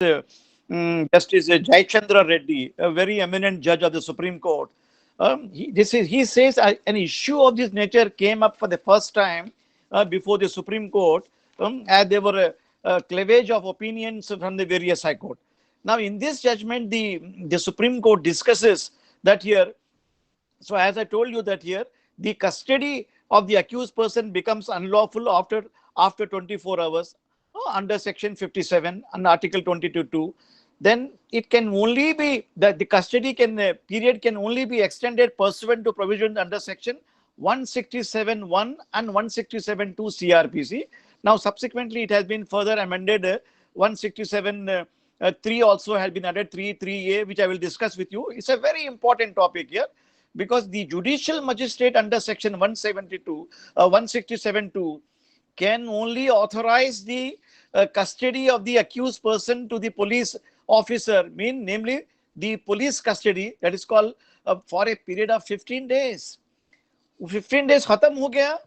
Justice Jayachandra Reddy, a very eminent judge of the Supreme Court. He says an issue of this nature came up for the first time before the Supreme Court, as there were a cleavage of opinions from the various high court. Now, in this judgment, the Supreme Court discusses that here. So, as I told you that here, the custody of the accused person becomes unlawful after 24 hours under Section 57 and Article 22(2). Then it can only be that the custody period can only be extended pursuant to provisions under Section 167(1) and 167(2) CrPC. Now, subsequently, it has been further amended. 167(3) also has been added, 3(a), which I will discuss with you. It's a very important topic here, because the judicial magistrate under Section 172, 167(2) can only authorize the custody of the accused person to the police officer, namely the police custody, that is called for a period of 15 days. 15 days khatam ho gaya,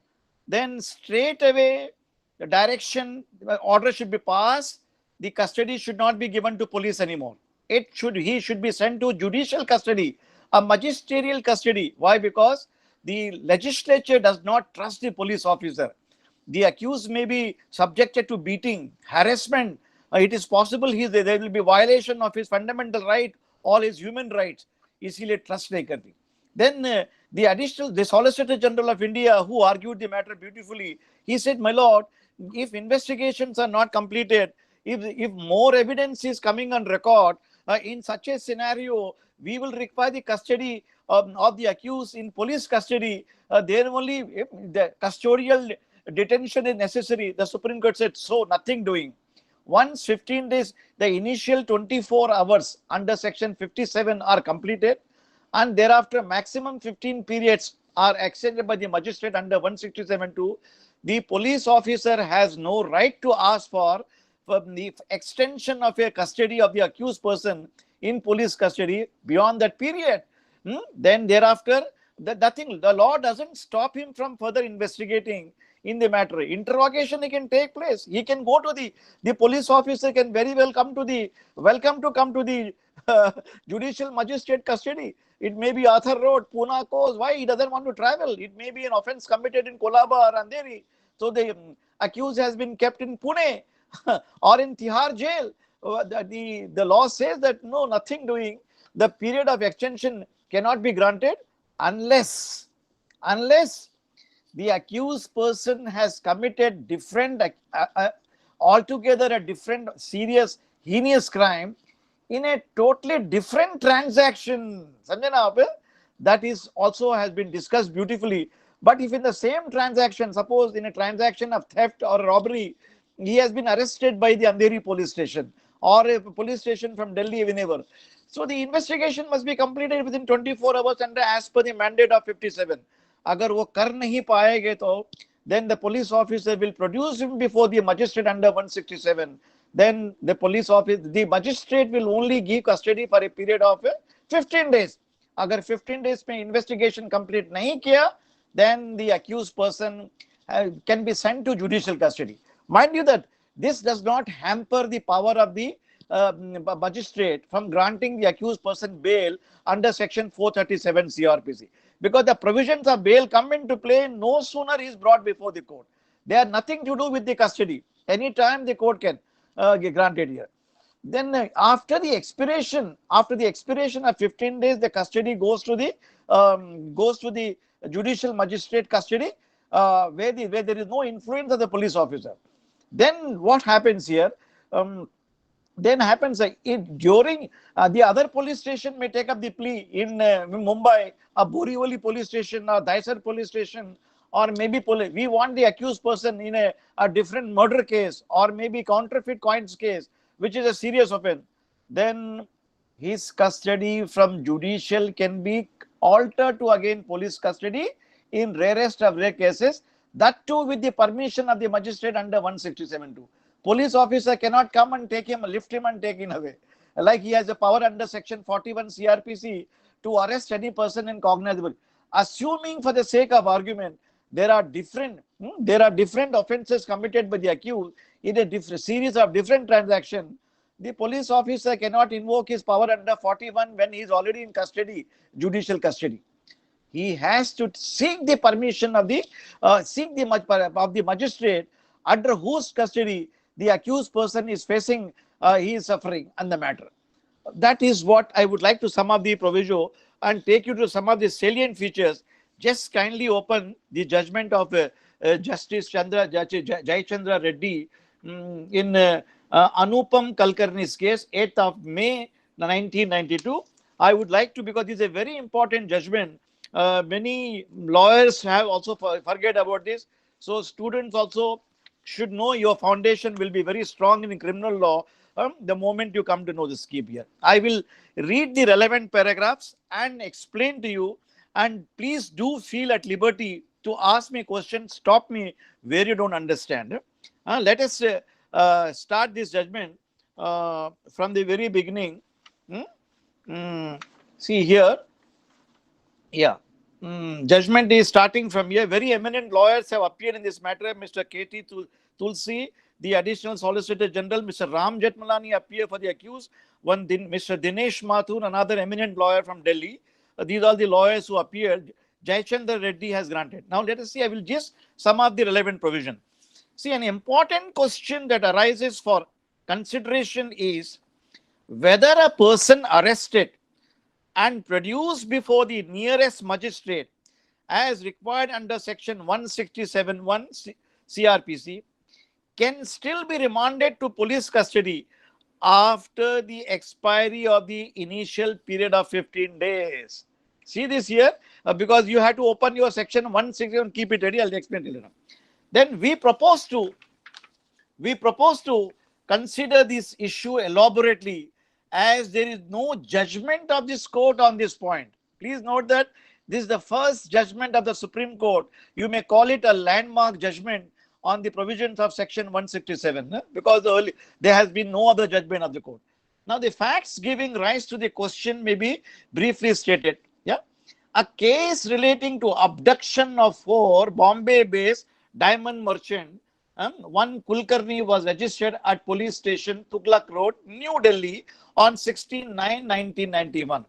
then straight away the direction, order should be passed. The custody should not be given to police anymore. He should be sent to judicial custody, a magisterial custody. Why? Because the legislature does not trust the police officer. The accused may be subjected to beating, harassment. It is possible there will be violation of his fundamental right, all his human rights. इसीलिए trust नहीं करती. Then the Solicitor General of India, who argued the matter beautifully, he said, my lord, if investigations are not completed, if more evidence is coming on record, in such a scenario, we will require the custody of the accused in police custody. There only the custodial detention is necessary. The Supreme Court said, so nothing doing. Once 15 days, the initial 24 hours under Section 57 are completed, and thereafter maximum 15 periods are extended by the magistrate under 167(2). The police officer has no right to ask for the extension of a custody of the accused person in police custody beyond that period. Then thereafter, the law doesn't stop him from further investigating in the matter. Interrogation can take place. He can go to the police officer can very well come to the judicial magistrate custody. It may be Arthur Road, Pune Coast. Why? He doesn't want to travel. It may be an offense committed in Kolaba or Andheri. So the accused has been kept in Pune or in Tihar jail. The law says that no, nothing doing. The period of extension cannot be granted unless the accused person has committed altogether a different serious heinous crime in a totally different transaction. That is also has been discussed beautifully. But if in the same transaction, suppose in a transaction of theft or robbery, he has been arrested by the Andheri police station or a police station from Delhi, whenever. So the investigation must be completed within 24 hours and as per the mandate of 57. अगर वो कर नहीं पाएंगे तो then the police officer will produce him before the magistrate under 167. Then the magistrate will only give custody for a period of 15 days. अगर 15 days में investigation complete नहीं किया, then the accused person can be sent to judicial custody. Mind you that this does not hamper the power of the magistrate from granting the accused person bail under Section 437 CrPC. Because the provisions of bail come into play no sooner he is brought before the court. They have nothing to do with the custody. Anytime the court can grant it here. Then after the expiration of 15 days, the custody goes to the judicial magistrate custody, where there is no influence of the police officer. Then what happens here? During the other police station may take up the plea in Mumbai, a Borivali police station or Daisar police station, or maybe we want the accused person in a different murder case or maybe counterfeit coins case, which is a serious offense. Then his custody from judicial can be altered to again police custody in rarest of rare cases, that too with the permission of the magistrate under 167(2). Police officer cannot come and lift him and take him away. Like he has a power under Section 41 CrPC to arrest any person in cognizable. Assuming for the sake of argument, there are different offences committed by the accused in a series of different transactions, the police officer cannot invoke his power under 41 when he is already in custody, judicial custody. He has to seek the permission of the magistrate under whose custody the accused person is facing, he is suffering on the matter. That is what I would like to sum up the proviso and take you to some of the salient features. Just kindly open the judgment of Justice Jai Chandra Reddy in Anupam Kulkarni's case, 8th of May 1992. I would like to, because this is a very important judgment. Many lawyers have also forget about this. So students also should know your foundation will be very strong in criminal law the moment you come to know the scheme here. I will read the relevant paragraphs and explain to you, and please do feel at liberty to ask me questions, stop me where you don't understand. Let us start this judgment from the very beginning. See here. Yeah. Judgment is starting from here. Very eminent lawyers have appeared in this matter. Mr. K.T. Tulsi, the Additional Solicitor General, Mr. Ram Jetmalani appear for the accused. Mr. Dinesh Mathur, another eminent lawyer from Delhi. These are the lawyers who appeared. Jayachandra Reddy has granted. Now let us see. I will just sum up the relevant provision. See, an important question that arises for consideration is whether a person arrested and produced before the nearest magistrate as required under section 167(1) CrPC can still be remanded to police custody after the expiry of the initial period of 15 days. See this here, because you have to open your section 167, keep it ready, I'll explain it later. Then we propose to consider this issue elaborately, as there is no judgment of this court on this point. Please note that this is the first judgment of the Supreme Court. You may call it a landmark judgment on the provisions of section 167, because there has been no other judgment of the court. Now, the facts giving rise to the question may be briefly stated. Yeah, a case relating to abduction of 4 Bombay-based diamond merchant, one Kulkarni, was registered at police station Tughlaq Road, New Delhi on 16/9/1991.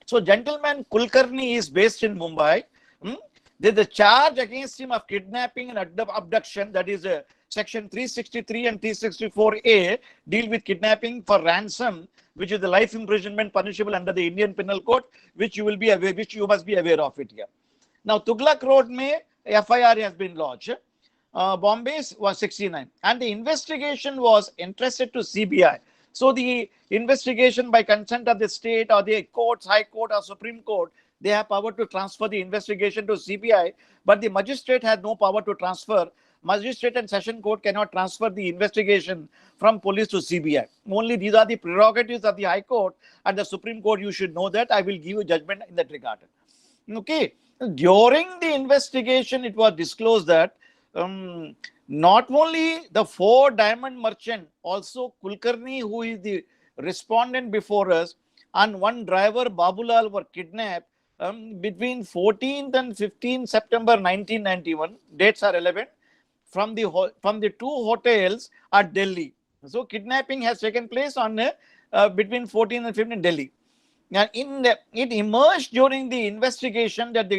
So, gentleman Kulkarni is based in Mumbai. There's a charge against him of kidnapping and abduction, that is section 363 and 364A deal with kidnapping for ransom, which is the life imprisonment punishable under the Indian Penal Code, which you must be aware of it here. Now, Tughlaq Road mein FIR has been lodged. Bombay was 69, and the investigation was entrusted to CBI. So the investigation, by consent of the state or the courts, High Court or Supreme Court, they have power to transfer the investigation to CBI, but the magistrate has no power to transfer. Magistrate and Session Court cannot transfer the investigation from police to CBI. Only these are the prerogatives of the High Court and the Supreme Court. You should know that. I will give you judgment in that regard. Okay. During the investigation, it was disclosed that not only the 4 diamond merchant, also Kulkarni, who is the respondent before us, and one driver, Babulal, were kidnapped between 14th and 15th September 1991. Dates are relevant, from the 2 hotels at Delhi. So kidnapping has taken place on between 14th and 15th in Delhi. And it emerged during the investigation that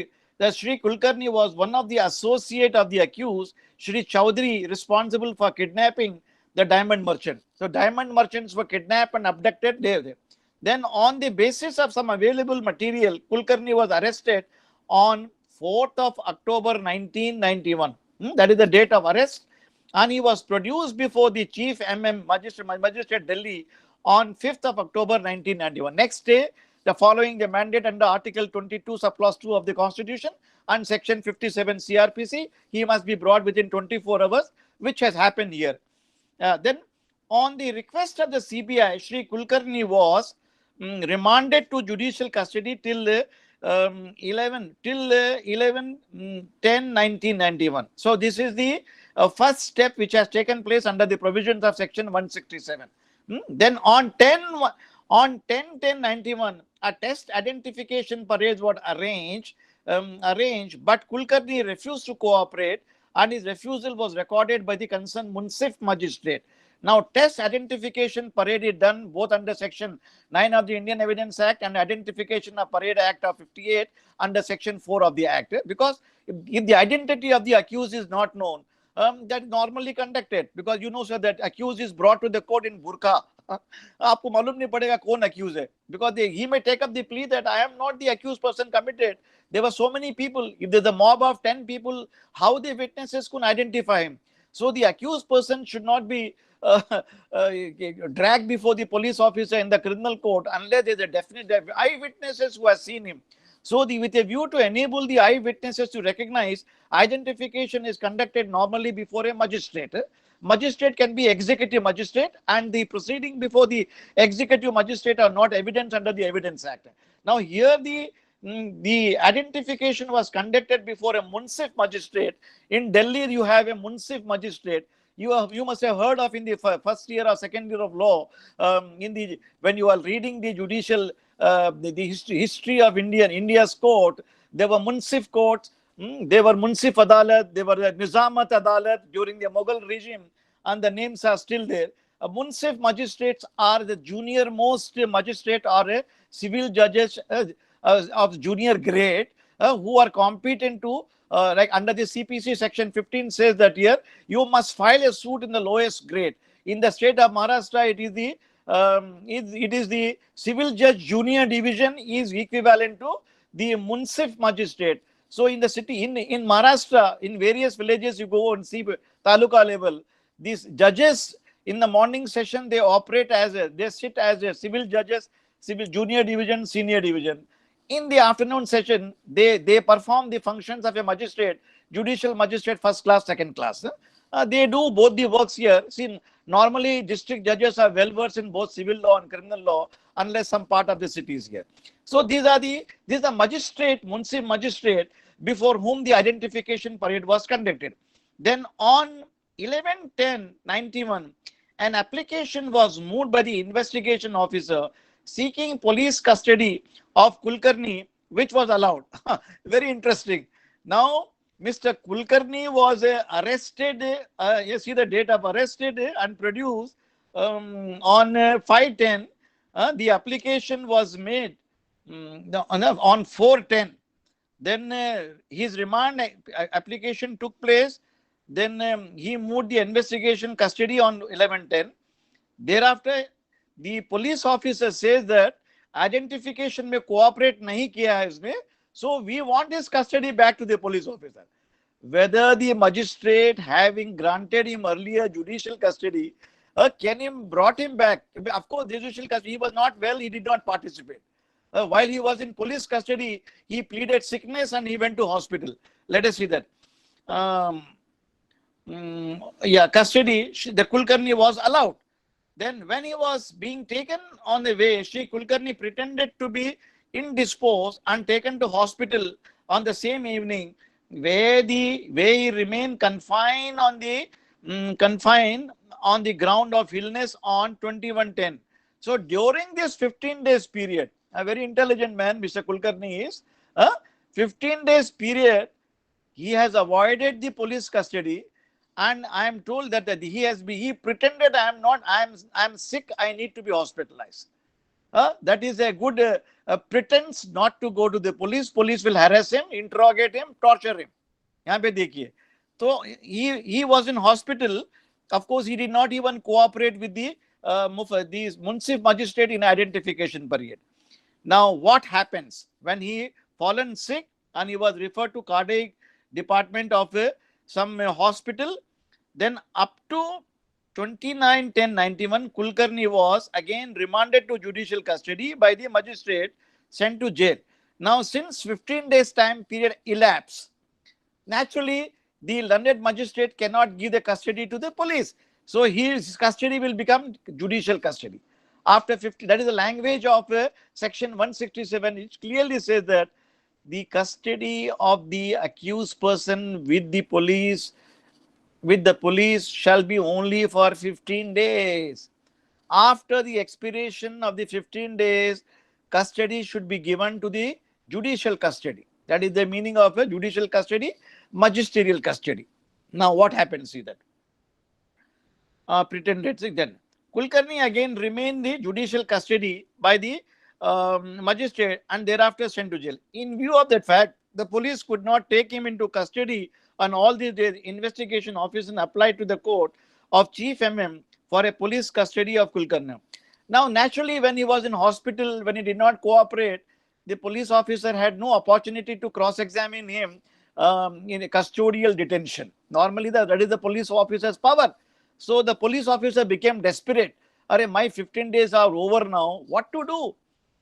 Shri Kulkarni was one of the associate of the accused, Shri Chaudhary, responsible for kidnapping the diamond merchant. So diamond merchants were kidnapped and abducted there. Then on the basis of some available material, Kulkarni was arrested on 4th of October 1991. That is the date of arrest. And he was produced before the Chief Magistrate Delhi on 5th of October 1991. Next day, following the mandate under Article 22, subclause 2 of the Constitution and Section 57 CrPC, he must be brought within 24 hours, which has happened here. Then, on the request of the CBI, Shri Kulkarni was remanded to judicial custody till 11/10/1991. So this is the first step which has taken place under the provisions of Section 167. Then on 10/10/91, a test identification parade was arranged, but Kulkarni refused to cooperate, and his refusal was recorded by the concerned Munsif magistrate. Now, test identification parade is done both under Section 9 of the Indian Evidence Act and Identification of Parade Act of 58 under Section 4 of the Act. Because if the identity of the accused is not known, that is normally conducted. Because you know, sir, that accused is brought to the court in burqa. आपको मालूम नहीं पड़ेगा कौन accused है, because he may take up the plea that I am not the accused person committed. There were so many people. If there's a mob of 10 people, how the witnesses could identify him? So the accused person should not be dragged before the police officer in the criminal court unless there's a definite eyewitnesses who have seen him. So with a view to enable the eyewitnesses to recognize, identification is conducted normally before a magistrate. Magistrate can be executive magistrate, and the proceeding before the executive magistrate are not evidence under the Evidence Act. Now here the identification was conducted before a Munsif magistrate. In Delhi, you have a Munsif magistrate. You must have heard of in the first year or second year of law, when you are reading the judicial the history of India's court, there were Munsif courts, there were Munsif Adalat, there were Nizamat Adalat during the Mughal regime, and the names are still there. Munsif magistrates are the junior most magistrate or civil judges of junior grade who are competent to like under the CPC section 15 says that here you must file a suit in the lowest grade. In the state of Maharashtra, it is the civil judge junior division is equivalent to the Munsif magistrate. So in the city, in Maharashtra, in various villages, you go and see taluka level, these judges in the morning session, they operate they sit as a civil judges, civil junior division, senior division. In the afternoon session, they perform the functions of a magistrate, judicial magistrate, first class, second class. They do both the works here. See, normally district judges are well versed in both civil law and criminal law, unless some part of the city is here. So these are the magistrate, Munsif magistrate, before whom the identification parade was conducted. Then on 11/10/91, an application was moved by the investigation officer seeking police custody of Kulkarni, which was allowed. Very interesting. Now, Mr. Kulkarni was arrested, you see the date of arrested and produced on 5/10. The application was made on 4/10. Then his remand application took place. Then he moved the investigation custody on 11/10. Thereafter, the police officer says that identification में cooperate नहीं किया है इसमें, so we want his custody back to the police officer. Whether the magistrate, having granted him earlier judicial custody, can him brought him back. Of course, judicial custody, he was not well, he did not participate. While he was in police custody, he pleaded sickness and he went to hospital. Let us see that. Custody, the Kulkarni was allowed. Then when he was being taken on the way, Shri Kulkarni pretended to be indisposed and taken to hospital on the same evening, where he remained confined on the ground of illness on 21/10. So during this 15 days period, a very intelligent man, Mr. Kulkarni is, 15 days period, he has avoided the police custody. And I am told that he pretended I am sick, I need to be hospitalized. That is a good pretense not to go to the police. Police will harass him, interrogate him, torture him. यहाँ पे देखिए. So he was in hospital. Of course, he did not even cooperate with the Munsif magistrate in identification period. Now, what happens when he fallen sick and he was referred to cardiac department of some hospital? Then up to 29/10/91, Kulkarni was again remanded to judicial custody by the magistrate, sent to jail. Now, since 15 days time period elapsed, naturally the learned magistrate cannot give the custody to the police. So his custody will become judicial custody. After 50, that is the language of section 167, which clearly says that the custody of the accused person with the police shall be only for 15 days. After the expiration of the 15 days, custody should be given to the judicial custody. That is the meaning of a judicial custody, magisterial custody. Now what happens? See that. pretended. Then Kulkarni again remained the judicial custody by the magistrate and thereafter sent to jail. In view of that fact, the police could not take him into custody on all these days. Investigation officer applied to the court of Chief MM for a police custody of Kulkarni. Now, naturally, when he was in hospital, when he did not cooperate, the police officer had no opportunity to cross-examine him in a custodial detention. Normally, that is the police officer's power. So the police officer became desperate. Are my 15 days are over now. What to do?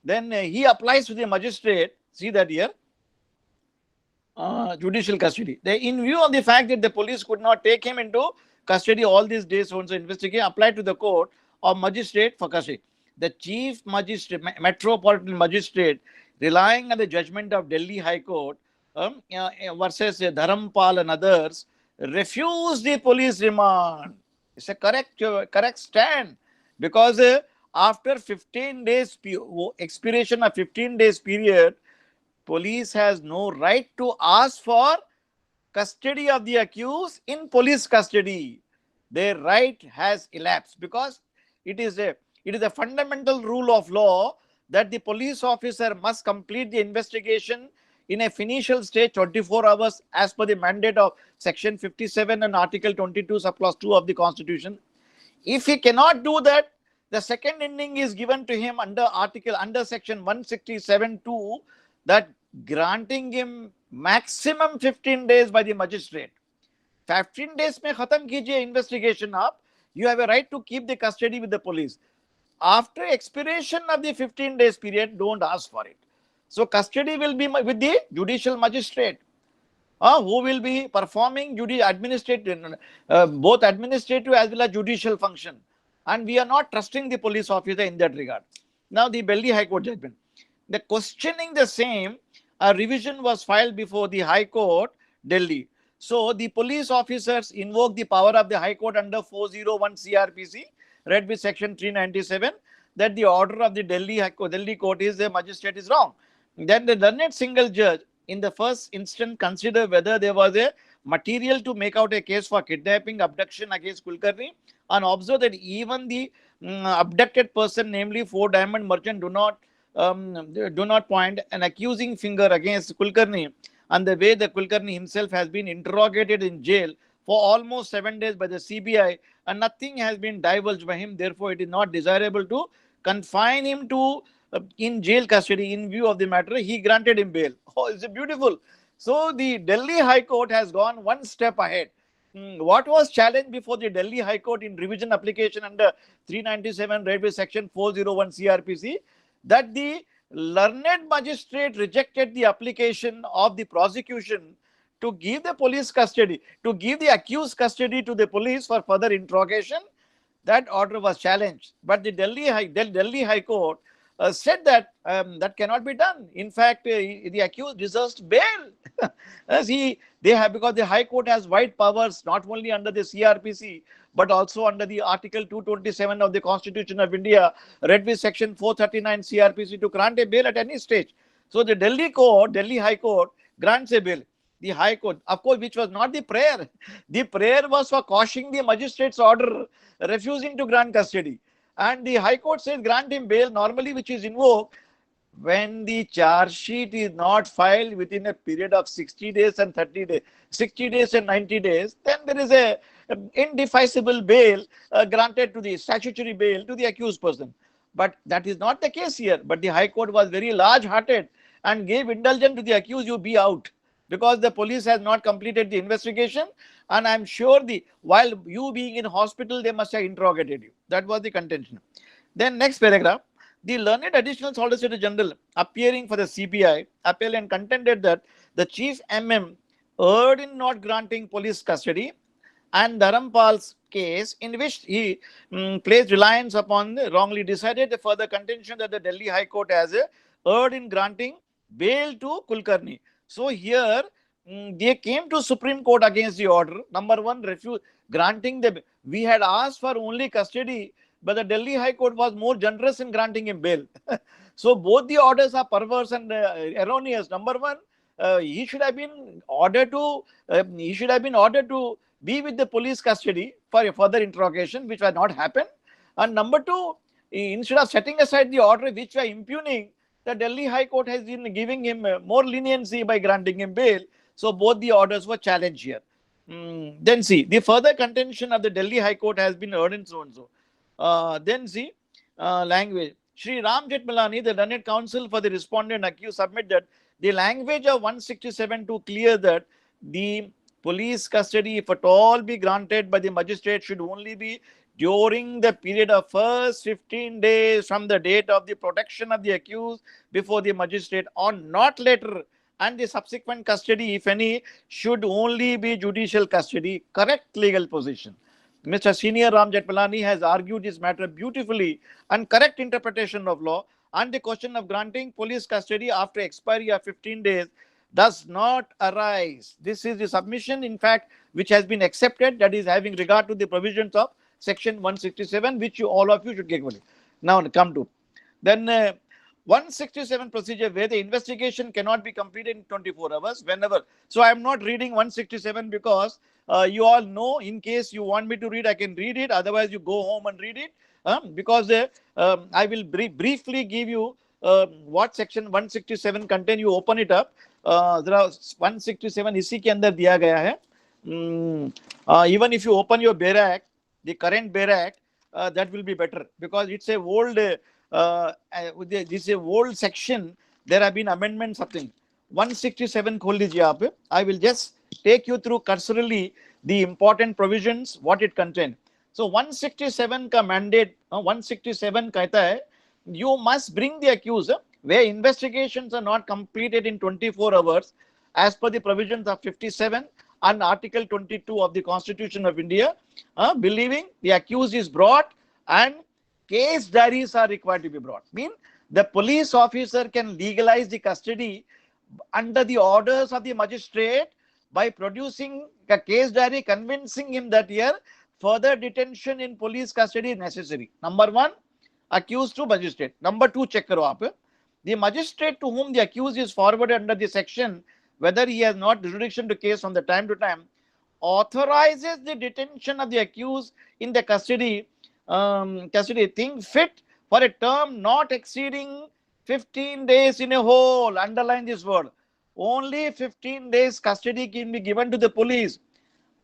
Then he applies to the magistrate. See that here. Judicial custody. In view of the fact that the police could not take him into custody all these days, so investigation applied to the court of magistrate for custody. The chief magistrate, metropolitan magistrate, relying on the judgment of Delhi High Court versus Dharampal and others, refused the police remand. It's a correct stand, because after 15 days expiration of 15 days period, police has no right to ask for custody of the accused in police custody. Their right has elapsed, because it is a fundamental rule of law that the police officer must complete the investigation in a finitial stage 24 hours as per the mandate of section 57 and article 22 subclause 2 of the constitution. If he cannot do that, the second ending is given to him under section 167(2), that granting him maximum 15 days by the magistrate. 15 days mein khatam kijiye investigation up. You have a right to keep the custody with the police. After expiration of the 15 days period, don't ask for it. So custody will be with the judicial magistrate, who will be performing administrative, both administrative as well as judicial function. And we are not trusting the police officer in that regard. Now the Delhi High Court judgment. The questioning the same, a revision was filed before the High Court, Delhi. So the police officers invoke the power of the High Court under 401 CrPC, read with section 397, that the order of the Delhi Court is the magistrate is wrong. Then the learned single judge in the first instance consider whether there was a material to make out a case for kidnapping, abduction against Kulkarni, and observe that even the abducted person, namely 4 diamond merchant, do not point an accusing finger against Kulkarni, and the way the Kulkarni himself has been interrogated in jail for almost 7 days by the CBI, and nothing has been divulged by him. Therefore, it is not desirable to confine him to in jail custody. In view of the matter, he granted him bail. Oh, it's beautiful. So the Delhi High Court has gone one step ahead. What was challenged before the Delhi High Court in revision application under 397 read with section 401 CrPC, that the learned magistrate rejected the application of the prosecution to give the police custody, to give the accused custody to the police for further interrogation. That order was challenged, but the Delhi High Court said that that cannot be done. In fact, the accused deserves bail. Because the High Court has wide powers, not only under the CrPC, but also under the Article 227 of the Constitution of India, read with section 439 CrPC, to grant a bail at any stage. So the Delhi High Court grants a bail. The High Court, of course, which was not the prayer. The prayer was for quashing the magistrate's order, refusing to grant custody. And the High Court says grant him bail, normally which is invoked when the charge sheet is not filed within a period of 60 days and 30 days, 60 days and 90 days, then there is a indefeasible bail granted to the statutory bail to the accused person. But that is not the case here. But the High Court was very large-hearted and gave indulgence to the accused, you be out, because the police has not completed the investigation, and I'm sure while you being in hospital, they must have interrogated you. That was the contention. Then next paragraph, the learned additional Solicitor General appearing for the CBI appeal and contended that the Chief MM erred in not granting police custody, and Dharampal's case, in which he placed reliance upon wrongly decided, the further contention that the Delhi High Court has erred in granting bail to Kulkarni. So here they came to Supreme Court against the order. Number one, granting we had asked for only custody, but the Delhi High Court was more generous in granting him bail. So both the orders are perverse and erroneous. Number one, he should have been ordered to be with the police custody for a further interrogation, which will not happen. And number two, instead of setting aside the order which were impugning, the Delhi High Court has been giving him more leniency by granting him bail. So both the orders were challenged here. Then see, the further contention of the Delhi High Court has been heard in so and so. Then see, language. Shri Ram Jethmalani, the learned counsel for the respondent accused, submitted the language of 167 to clear that the police custody, if at all be granted by the magistrate, should only be during the period of first 15 days from the date of the protection of the accused before the magistrate, or not later, and the subsequent custody, if any, should only be judicial custody. Correct legal position. Mr. Senior Ram Jethmalani has argued this matter beautifully and correct interpretation of law, and the question of granting police custody after expiry of 15 days does not arise. This is the submission, in fact, which has been accepted, that is having regard to the provisions of section 167, which all of you should get away. Now come to. Then 167 procedure where the investigation cannot be completed in 24 hours whenever. So I am not reading 167 because you all know, in case you want me to read, I can read it. Otherwise, you go home and read it. Because I will briefly give you what section 167 contain. You open it up. There are 167 इसी के अंदर दिया गया है. Even if you open your BERA Act, the current BERA Act, that will be better because it's a old, this is a old section. There have been amendments, something. 167 खोल लीजिए आप. I will just take you through cursorily the important provisions, what it contains. So 167 का mandate, 167 कहता है, you must bring the accused where investigations are not completed in 24 hours as per the provisions of 57 and Article 22 of the Constitution of India, believing the accused is brought and case diaries are required to be brought. Mean the police officer can legalize the custody under the orders of the magistrate by producing a case diary convincing him that here further detention in police custody is necessary. Number one, accused to magistrate. Number two, check karo aap. The magistrate to whom the accused is forwarded under the section, whether he has not jurisdiction to case from the time to time, authorizes the detention of the accused in the custody thing fit for a term not exceeding 15 days in a whole. Underline this word. Only 15 days custody can be given to the police.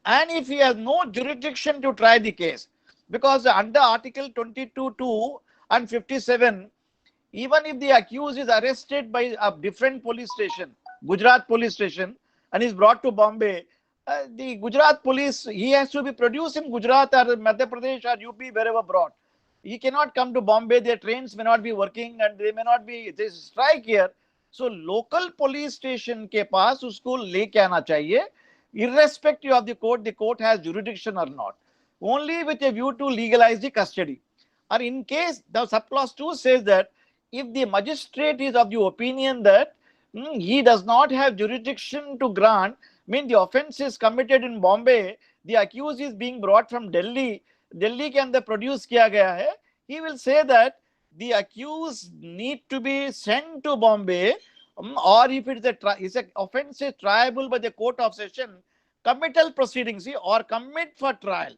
And if he has no jurisdiction to try the case, because under Article 22(2) and 57, even if the accused is arrested by a different police station, Gujarat police station, and is brought to Bombay, the Gujarat police, he has to be produced in Gujarat or Madhya Pradesh or UP, wherever brought. He cannot come to Bombay, their trains may not be working and they may not be, there is strike here. So local police station के पास उसको लेके आना चाहिए, irrespective of the court has jurisdiction or not, only with a view to legalize the custody. Or in case the subclause 2 says that if the magistrate is of the opinion that he does not have jurisdiction to grant, mean the offence is committed in Bombay, the accused is being brought from Delhi के अंदर produce किया गया है, he will say that the accused need to be sent to Bombay, or if it's a offence is triable by the court of session, committal proceedings or commit for trial.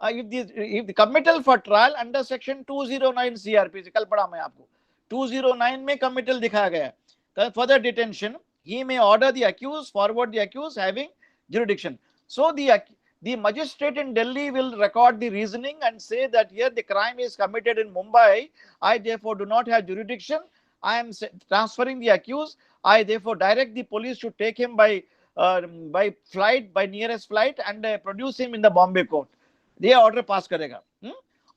If the committal for trial under section 209 CrPC, कल पढ़ा मैं आपको, 209 में committal दिखाया गया है. Further detention, he may order the accused, forward the accused having jurisdiction. So the magistrate in Delhi will record the reasoning and say that here the crime is committed in Mumbai. I therefore do not have jurisdiction. I am transferring the accused. I therefore direct the police to take him by flight, by nearest flight, and produce him in the Bombay court. The order pass karega.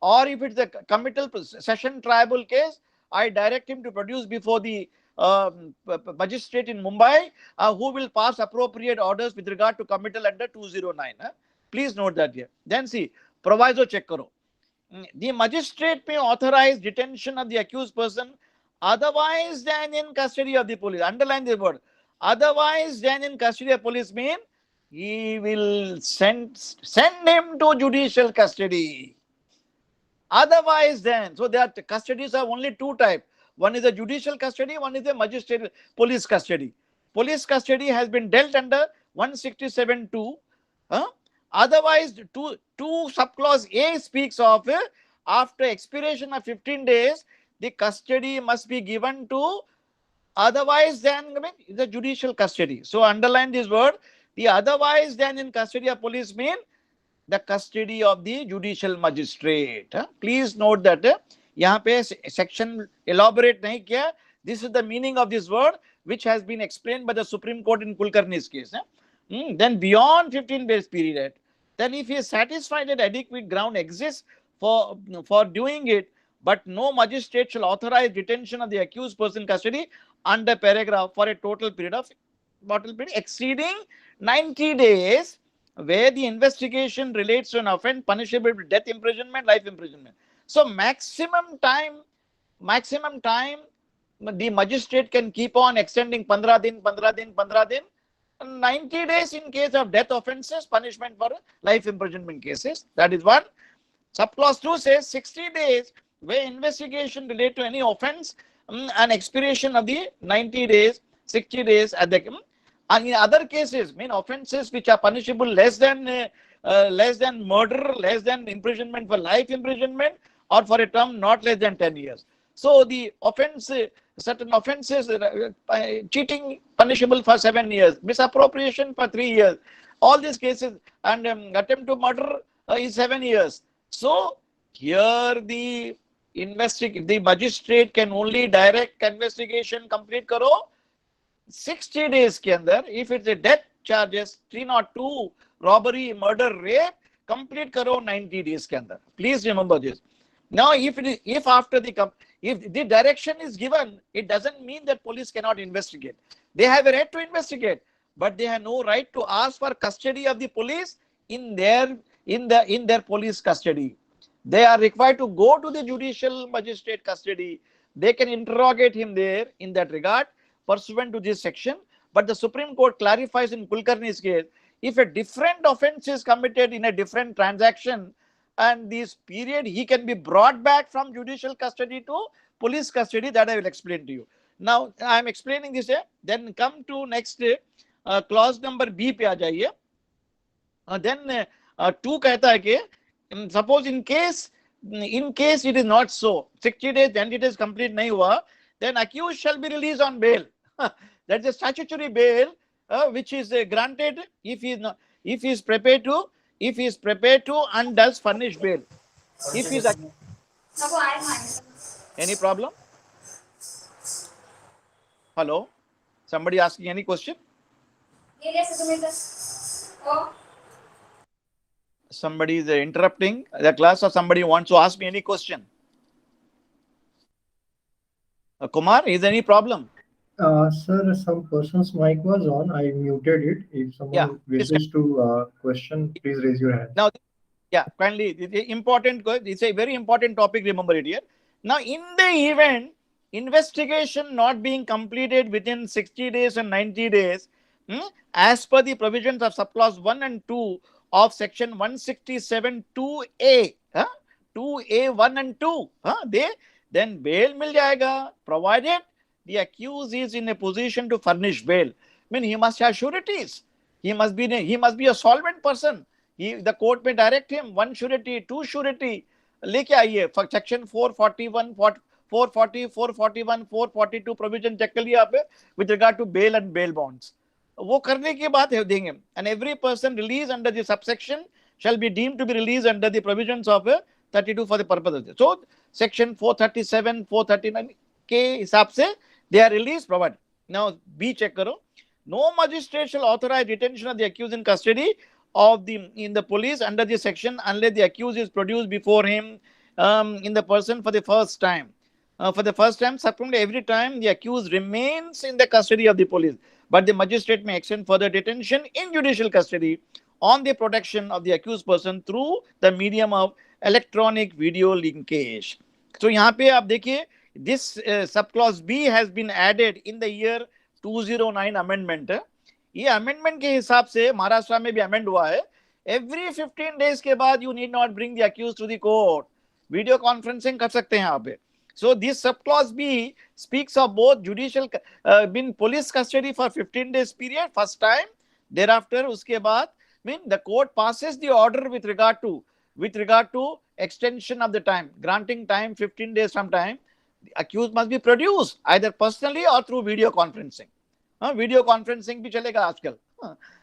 Or if it's a committal session tribal case, I direct him to produce before the magistrate in Mumbai, who will pass appropriate orders with regard to committal under 209. Please note that here. Then see, proviso check karo. The magistrate may authorize detention of the accused person otherwise than in custody of the police. Underline the word. Otherwise than in custody of police mean he will send him to judicial custody. Otherwise than. So there custodies are only two types. One is a judicial custody, one is a magistrate police custody. Police custody has been dealt under 167(2). Otherwise, two subclause A speaks of after expiration of 15 days, the custody must be given to otherwise than, I mean, the judicial custody. So underline this word. The otherwise than in custody of police mean the custody of the judicial magistrate. Please note that यहाँ पे section elaborate नहीं किया. This is the meaning of this word, which has been explained by the Supreme Court in Kulkarni's case. Then beyond 15 days period, then if he is satisfied that adequate ground exists for doing it, but no magistrate shall authorize detention of the accused person custody under paragraph for a total period exceeding 90 days, where the investigation relates to an offense punishable with death imprisonment, life imprisonment. So maximum time the magistrate can keep on extending 15 din, 15 din, 90 days in case of death offenses, punishment for life imprisonment cases. That is one. Subclause 2 says 60 days where investigation relate to any offense and expiration of the 90 days, 60 days at the and in other cases, mean offenses which are punishable less than murder, less than imprisonment for life imprisonment, or for a term not less than 10 years. So the offense, certain offenses, cheating punishable for 7 years, misappropriation for 3 years, all these cases, and attempt to murder is 7 years. So here the magistrate can only direct investigation complete karo 60 days के अंदर. If it's a death charges 302, robbery, murder, rape, complete करो 90 days के अंदर. Please remember this. Now, if the direction is given, it doesn't mean that police cannot investigate. They have a right to investigate, but they have no right to ask for custody of the police in their police custody. They are required to go to the judicial magistrate custody. They can interrogate him there in that regard, pursuant to this section. But the Supreme Court clarifies in Kulkarni's case, if a different offense is committed in a different transaction, and this period, he can be brought back from judicial custody to police custody. That I will explain to you. Now, I am explaining this here. Then come to next clause number B पे आ जाइए. Then 2 कहता है कि suppose in case it is not so, 60 days, 90 days complete नहीं हुआ, then accused shall be released on bail. That is a statutory bail which is granted if he is prepared to and does furnish bail. If he is any problem? Hello, somebody asking any question? Somebody is interrupting the class, or somebody wants to ask me any question? Kumar, is there any problem? Sir, some person's mic was on. I muted it. If someone wishes to question, please raise your hand. Now, kindly, it's a very important topic, remember it here. Now, in the event, investigation not being completed within 60 days and 90 days, as per the provisions of subclause 1 and 2 of section 167 2A, 2A 1 and 2, then bail mil jayega, provided the accused is in a position to furnish bail. I mean, he must have sureties. He must be a solvent person. The court may direct him 1 surety, 2 surety. लेके आइए for section 441, 440, 441, 442 provision check कर लिया आप with regard to bail and bail bonds. वो करने की बात है देंगे. And every person released under the subsection shall be deemed to be released under the provisions of 32 for the purpose of this. So section 437, 439 के हिसाब से they are released provided. Now B check करो. No magistrate shall authorize detention of the accused in custody in the police under this section unless the accused is produced before him in the person for the first time. Subsequently, every time the accused remains in the custody of the police, but the magistrate may extend further detention in judicial custody on the protection of the accused person through the medium of electronic video linkage. So यहाँ पे आप देखिए, this subclause B has been added in the year 209 amendment. ये amendment के हिसाब से महाराष्ट्र में भी amend हुआ है. Every 15 days के बाद you need not bring the accused to the court. Video conferencing कर सकते हैं यहाँ पे. So this subclause B speaks of both judicial police custody for 15 days period first time. Thereafter उसके बाद mean the court passes the order with regard to extension of the time, granting time 15 days from time. The accused must be produced either personally or through video conferencing. Video conferencing भी चलेगा आजकल.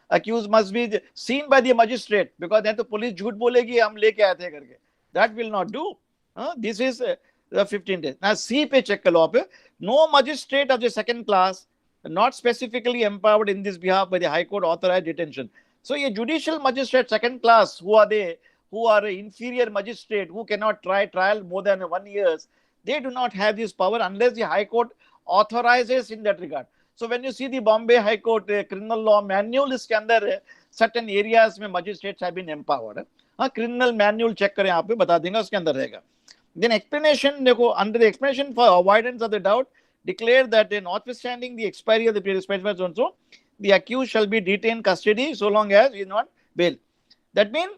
Accused must be seen by the magistrate, because नहीं तो police झूठ बोलेगी हम लेके आए थे करके. That will not do. This is the 15 days. Now C पे check करो आप. No magistrate of the second class not specifically empowered in this behalf by the High Court authorized detention. So a judicial magistrate second class, who are they? Who are inferior magistrate, who cannot try trial more than 1 year, they do not have this power unless the High Court authorizes in that regard. So when you see the Bombay High Court criminal law manual, इसके अंदर certain areas में magistrates have been empowered. Criminal manual check करें आप, बता देंगे उसके अंदर रहेगा. Then explanation देखो, under the explanation for avoidance of the doubt, declare that notwithstanding the expiry of the period specified so and so, the accused shall be detained custody so long as he is not bail. That means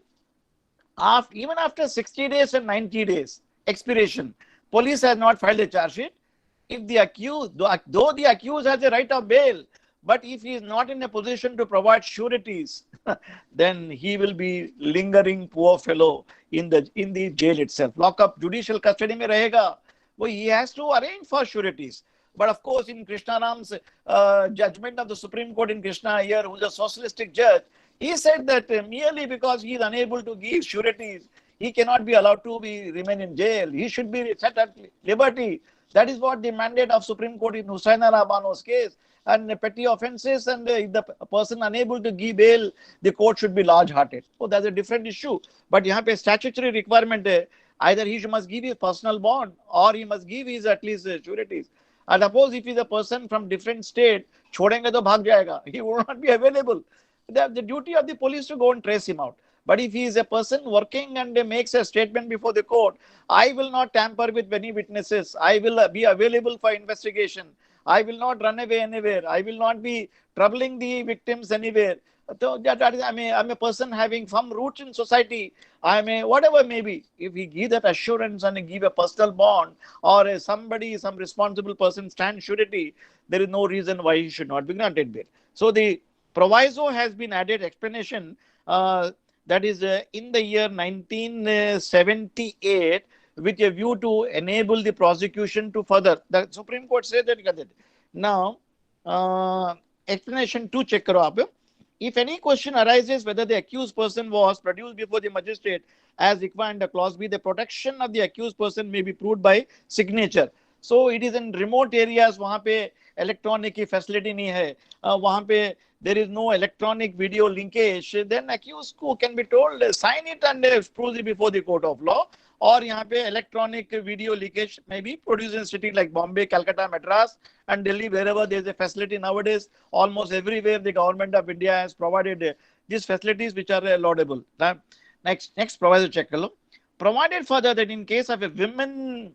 even after 60 days and 90 days expiration, police has not filed a charge sheet. If the accused, though the accused has a right of bail, but if he is not in a position to provide sureties, then he will be lingering, poor fellow, in the jail itself. Lock up, judicial custody में रहेगा. Well, he has to arrange for sureties. But of course, in Krishna Ram's judgment of the Supreme Court in Krishna here, who is a socialistic judge, he said that merely because he is unable to give sureties, he cannot be allowed to remain in jail. He should be set at liberty. That is what the mandate of Supreme Court in Hussaina Rabano's case. And petty offences, and if the person unable to give bail, the court should be large-hearted. So that's a different issue. But यहाँ पे statutory requirement है, either he must give his personal bond or he must give his at least sureties. And suppose if he is a person from different state, छोड़ेंगे तो भाग जाएगा. He will not be available. The duty of the police to go and trace him out. But if he is a person working and makes a statement before the court, I will not tamper with any witnesses. I will be available for investigation. I will not run away anywhere. I will not be troubling the victims anywhere. So I'm a person having some roots in society. I'm a whatever maybe. If he give that assurance and give a personal bond, or some responsible person stand surety, there is no reason why he should not be granted bail. So the proviso has been added, explanation, that is in the year 1978, with a view to enable the prosecution to further. The Supreme Court said that. Now, explanation 2 check karo aap. If any question arises whether the accused person was produced before the magistrate as required under clause B, the protection of the accused person may be proved by signature. So it is in remote areas, वहाँ पे electronic की facility नहीं है, वहाँ पे there is no electronic video linkage, then accused can be told sign it and prove it before the court of law. और यहाँ पे electronic video leakage may be produced in cities like Bombay, Calcutta, Madras, and Delhi, wherever there is a facility nowadays. Almost everywhere the government of India has provided these facilities which are laudable. Next proviso check karo. Provided further that in case of a woman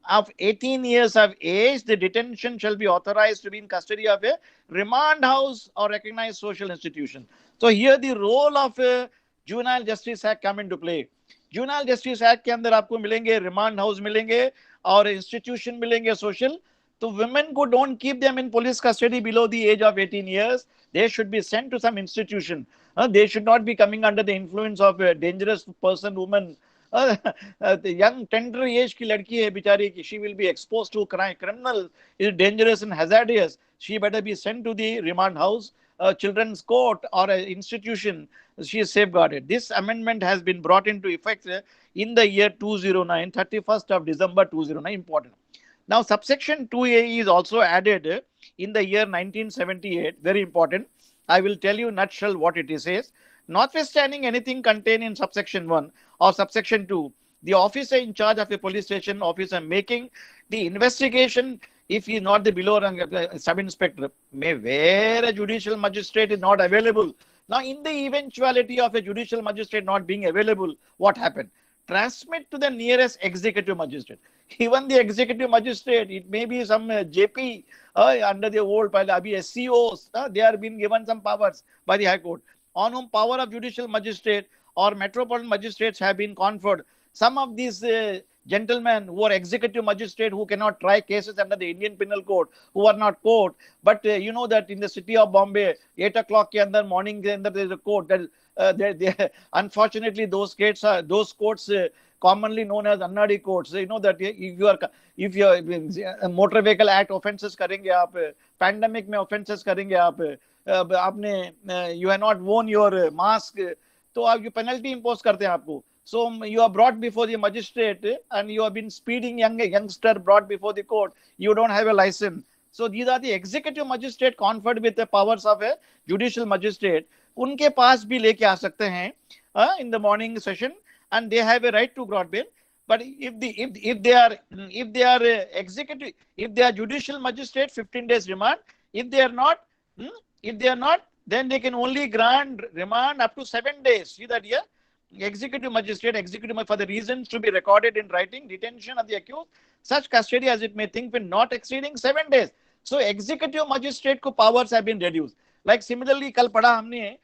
of 18 years of age, the detention shall be authorized to be in custody of a remand house or recognized social institution. So here the role of Juvenile Justice Act come into play. Juvenile Justice Act के अंदर आपको मिलेंगे remand house मिलेंगे और institution मिलेंगे social. तो women को don't keep them in police custody below the age of 18 years. They should be sent to some institution. They should not be coming under the influence of a dangerous person, woman. The young tender age की लड़की है बेचारी की, she will be exposed to criminal, is dangerous and hazardous. She better be sent to the remand house, children's court, or an institution. She is safeguarded. This amendment has been brought into effect in the year 2009, 31st of December 2009. Important. Now, subsection 2A is also added in the year 1978. Very important. I will tell you in a nutshell what it says. Notwithstanding anything contained in subsection 1 or subsection 2, the officer in charge of a police station officer making the investigation, if he is not the below rank sub-inspector, where a judicial magistrate is not available. Now, in the eventuality of a judicial magistrate not being available, what happened? Transmit to the nearest executive magistrate. Even the executive magistrate, it may be some JP under the old SCOs, they are being given some powers by the High Court, on whom power of judicial magistrate or metropolitan magistrates have been conferred. Some of these gentlemen who are executive magistrate who cannot try cases under the Indian Penal Code, who are not court, but you know that in the city of Bombay, 8 o'clock ke andar, morning ke andar, there is a court that unfortunately those courts commonly known as Annadi courts. You know that if you are motor vehicle act offences करेंगे आप, pandemic में offences करेंगे आप, आपने you have not worn your mask, तो आप you penalty impose करते हैं आपको. So you are brought before the magistrate and you have been speeding youngster brought before the court. You don't have a license. So these are the executive magistrate conferred with the powers of a judicial magistrate. उनके पास भी लेके आ सकते हैं in the morning session, and they have a right to grant bail. But if they are executive, if they are judicial magistrate, 15 days remand. If they are not, then they can only grant remand up to 7 days. See that here? Executive magistrate, for the reasons to be recorded in writing, detention of the accused, such custody as it may think when not exceeding 7 days. So executive magistrate को powers have been reduced. Like similarly, कल पढ़ा हमने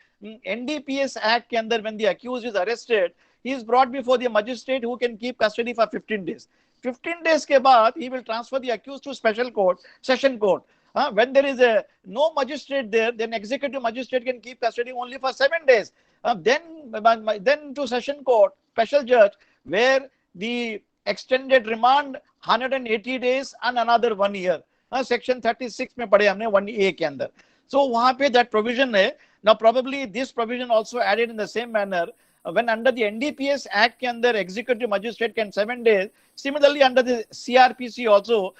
NDPS Act के अंदर, when the accused is arrested, he is brought before the magistrate who can keep custody for 15 days. 15 days के बाद he will transfer the accused to special court, session court. When there is no magistrate there, then executive magistrate can keep custody only for 7 days. Then to session court, special judge, where the extended remand 180 days and another 1 year. Section 36 में पढ़े हमने 1A के अंदर. So वहाँ पे that provision है. Now probably this provision also added in the same manner. When under the NDPS Act के अंदर executive magistrate can 7 days. Similarly under the CrPC also,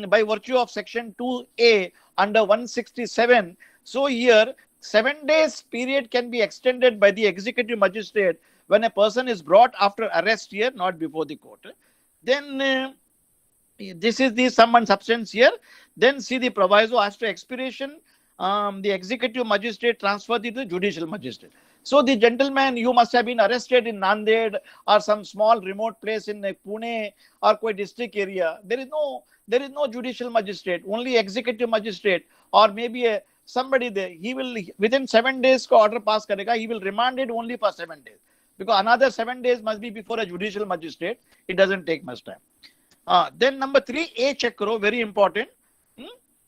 by virtue of section 2A under 167. So here 7 days period can be extended by the executive magistrate when a person is brought after arrest here, not before the court. Then this is the sum and substance here. Then see the proviso after expiration, the executive magistrate transferred to the judicial magistrate. So the gentleman, you must have been arrested in Nanded or some small remote place in Pune or koi district area. There is no judicial magistrate, only executive magistrate, or maybe somebody there. He will within 7 days ko order pass karega. He will remand it only for 7 days, because another 7 days must be before a judicial magistrate. It doesn't take much time. Then number 3A check karo, very important.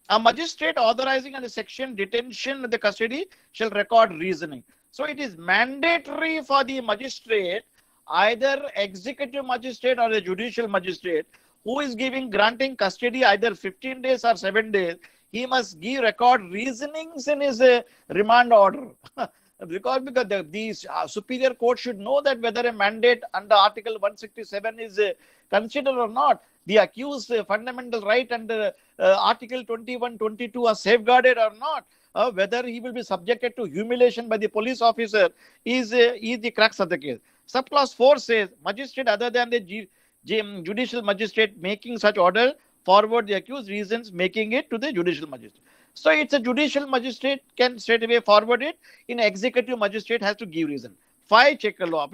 A magistrate authorizing under section detention of the custody shall record reasoning. So it is mandatory for the magistrate, either executive magistrate or a judicial magistrate, who is granting custody either 15 days or 7 days, he must record reasonings in his remand order. because the superior court should know that whether a mandate under Article 167 is considered or not. The accused fundamental right under Article 21, 22 are safeguarded or not. Whether he will be subjected to humiliation by the police officer is the crux of the case. Subclause 4 says, magistrate other than the judicial magistrate making such order forward the accused reasons, making it to the judicial magistrate. So it's a judicial magistrate can straight away forward it. In executive magistrate has to give reason. 5 check law.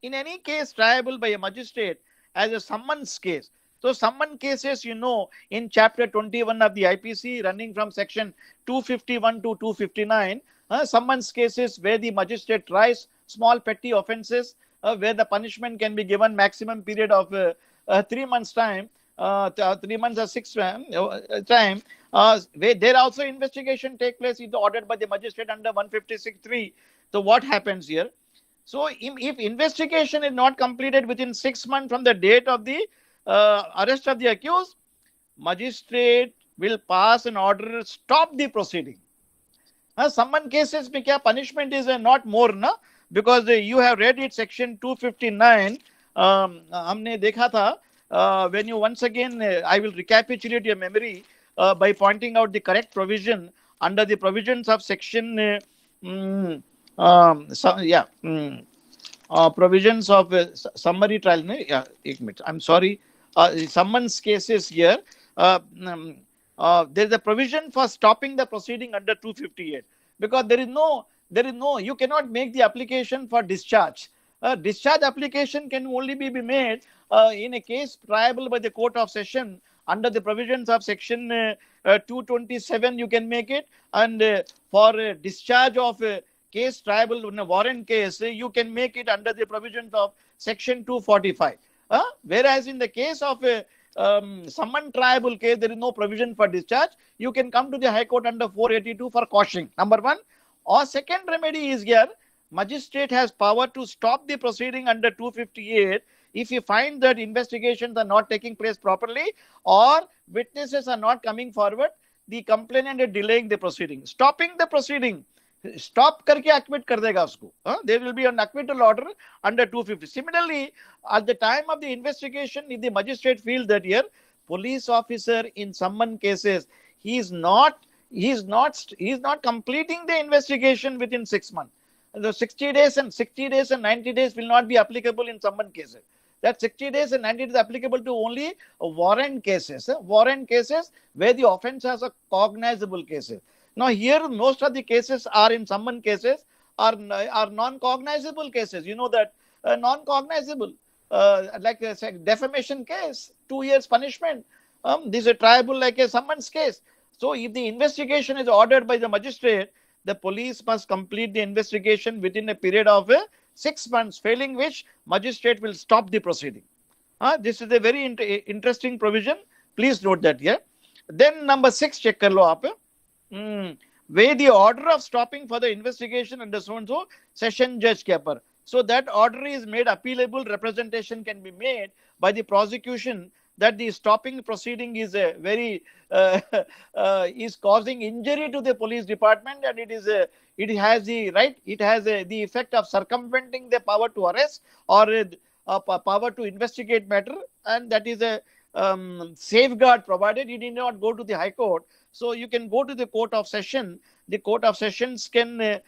In any case triable by a magistrate as a summons case. So summon cases, in chapter 21 of the IPC, running from section 251 to 259, summons cases where the magistrate tries small petty offences, where the punishment can be given maximum period of 3 months time, 3 months or 6 time. Where there also investigation take place is ordered by the magistrate under 156(3). So what happens here? So if investigation is not completed within 6 months from the date of the arrest of the accused, magistrate will pass an order stop the proceeding. Summon cases में क्या punishment is not more, na? Because you have read it section 259. हमने देखा था. When you once again, I will recapitulate your memory by pointing out the correct provision under the provisions of section provisions of summary trial. Yeah, 1 minute. I'm sorry. Summons cases here. There is a provision for stopping the proceeding under 258, because there is no, you cannot make the application for discharge. Discharge application can only be made in a case triable by the court of session under the provisions of section 227. You can make it, and for discharge of case triable in a warrant case, you can make it under the provisions of section 245. Whereas in the case of a summon triable case, there is no provision for discharge. You can come to the High Court under 482 for quashing. Number one. Or second remedy is here, magistrate has power to stop the proceeding under 258 if he finds that investigations are not taking place properly or witnesses are not coming forward, the complainant is delaying the proceeding. Stopping the proceeding, stop करके acquit कर देगा उसको. There will be an acquittal order under 250. Similarly, at the time of the investigation, if the magistrate feels that here, police officer in summon cases, he is not completing the investigation within 6 months. The 60 days and 90 days will not be applicable in summon cases. That 60 days and 90 days applicable to only warrant cases. Warrant cases where the offence has a cognizable cases. Now here most of the cases are in summon cases are non-cognizable cases. You know that non-cognizable like a defamation case, 2 years punishment. This is a triable like a summons case. So if the investigation is ordered by the magistrate, the police must complete the investigation within a period of 6 months, failing which magistrate will stop the proceeding. This is a very interesting provision. Please note that here. Then number 6 check kar lo aap. Where the order of stopping for the investigation under so and so session judge ke par. So that order is made appealable. Representation can be made by the prosecution that the stopping proceeding is a very is causing injury to the police department, and it has the right, it has the effect of circumventing the power to arrest or power to investigate matter, and that is a safeguard provided. You need not go to the High Court, so you can go to the Court of Session. The Court of Sessions can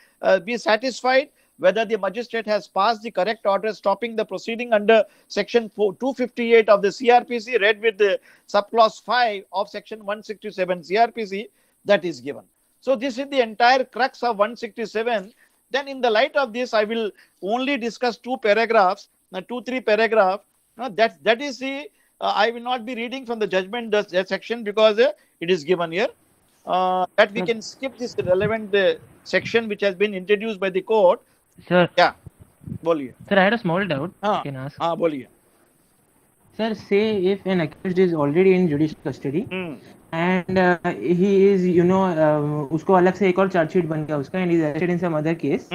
be satisfied whether the magistrate has passed the correct order stopping the proceeding under section 258 of the CrPC, read with the subclause 5 of section 167 CrPC, that is given. So this is the entire crux of 167. Then in the light of this, I will only discuss 2 paragraphs, 2-3 paragraphs. That is the, I will not be reading from the judgment section because it is given here. That we can skip this relevant section which has been introduced by the court. Sir. Yeah. Boliye. Sir, I had a small doubt. I can ask. Boliye. Sir, say if an accused is already in judicial custody and he is, you know, usko alag se ek aur charge sheet ban gaya uska and he is arrested in some other case.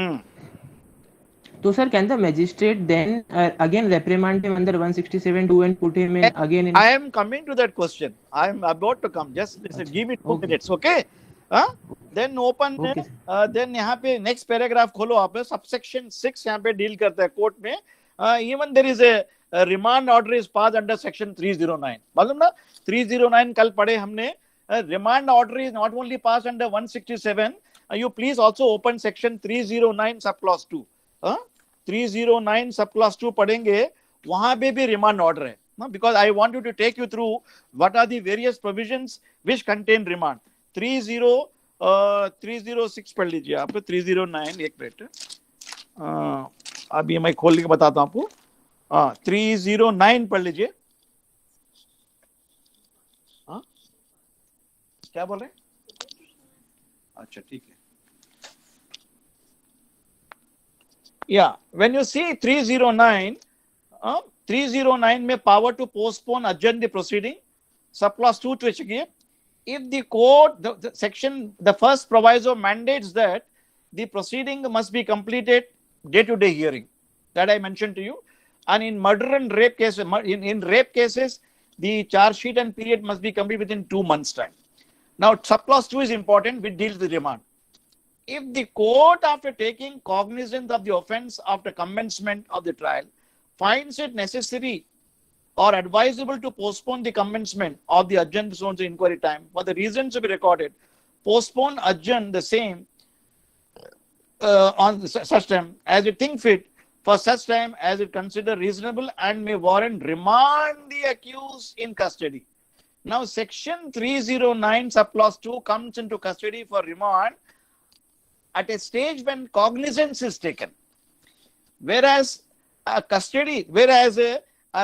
So, sir, can the magistrate then again reprimand him under 167(2) and put him in again in... I am coming to that question. I am about to come. Just listen, give me 2 minutes, okay? Then open then यहाँ पे next paragraph खोलो आप, subsection 6 यहाँ पे deal करता है court में. Even there is a remand order is passed under section 309. मालूम ना 309 कल पढ़े हमने. Remand order is not only passed under 167. You please also open section 309 subclause 2. 309 subclause 2 पढ़ेंगे, वहाँ पे भी remand order है. Because I want you to take you through what are the various provisions which contain remand. 306 पढ़ लीजिए आप. 309 एक minute, अभी मैं खोल के बताता हूँ आपको. 309 पढ़ लीजिए. क्या बोल रहे हैं? अच्छा ठीक है. Yeah, when you see 309 में power to postpone, adjourn the proceeding, subclause 2 to check. If the court, the section, the first proviso mandates that the proceeding must be completed day-to-day hearing, that I mentioned to you, and in murder and rape cases, in rape cases, the charge sheet and period must be complete within 2 months' time. Now, subclause 2 is important, which deals with remand. If the court, after taking cognizance of the offence after commencement of the trial, finds it necessary or advisable to postpone the commencement of the adjourned inquiry time for the reasons to be recorded, postpone, adjourn the same on such time as it think fit, for such time as it consider reasonable and may warrant remand the accused in custody. Now, section 309 subclause 2 comes into custody for remand at a stage when cognizance is taken, whereas a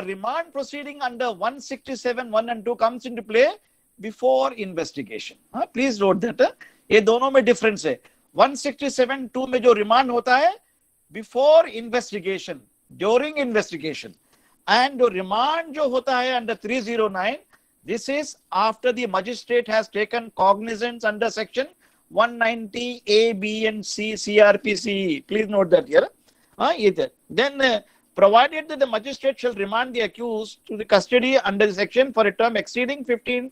remand proceeding under 167 1 and 2 comes into play before investigation. Please note that ये दोनों में difference है. 167 2 में जो remand होता है before investigation, during investigation, And remand जो होता है under 309, this is after the magistrate has taken cognizance under section 190 A, B and C CrPC. Please note that here. Then provided that the magistrate shall remand the accused to the custody under the section for a term exceeding 15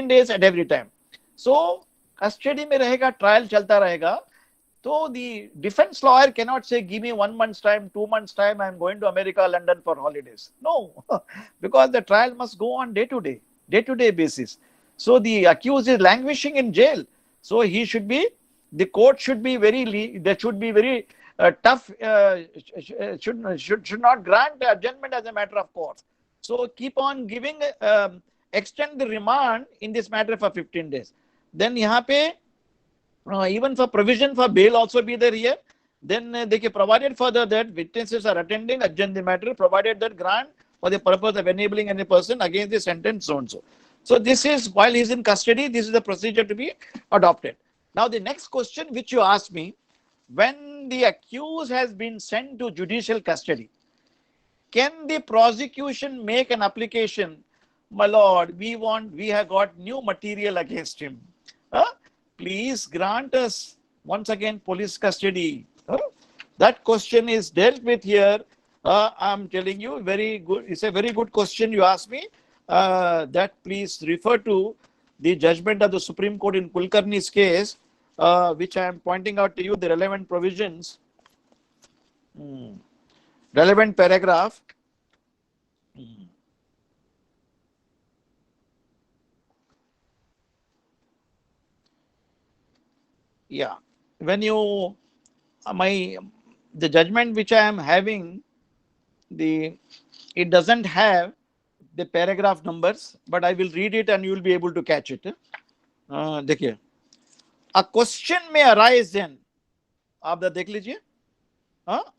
days at every time. So custody में रहेगा, trial चलता रहेगा. So the defense lawyer cannot say, give me 1 month's time, 2 months' time, I'm going to America, London for holidays. No, because the trial must go on day to day basis. So the accused is languishing in jail. So he should be, the court should be very, there should be very tough, should not grant adjournment as a matter of course. So keep on giving, extend the remand in this matter for 15 days. Then यहाँ पे, even for provision for bail also be there here. Then they can provided further that witnesses are attending, adjourn the matter, provided that grant for the purpose of enabling any person against the sentence so and so. So this is while he is in custody, this is the procedure to be adopted. Now the next question which you asked me, when the accused has been sent to judicial custody, can the prosecution make an application? My lord, we have got new material against him. Please grant us once again police custody. That question is dealt with here. I'm telling you, very good. It's a very good question you asked me. That please refer to the judgment of the Supreme Court in Kulkarni's case, which I am pointing out to you, the relevant provisions, relevant paragraph. Yeah, when you the judgment which I am having, it doesn't have the paragraph numbers, but I will read it and you will be able to catch it. देखिए, a question may arise then, आप देख लीजिए.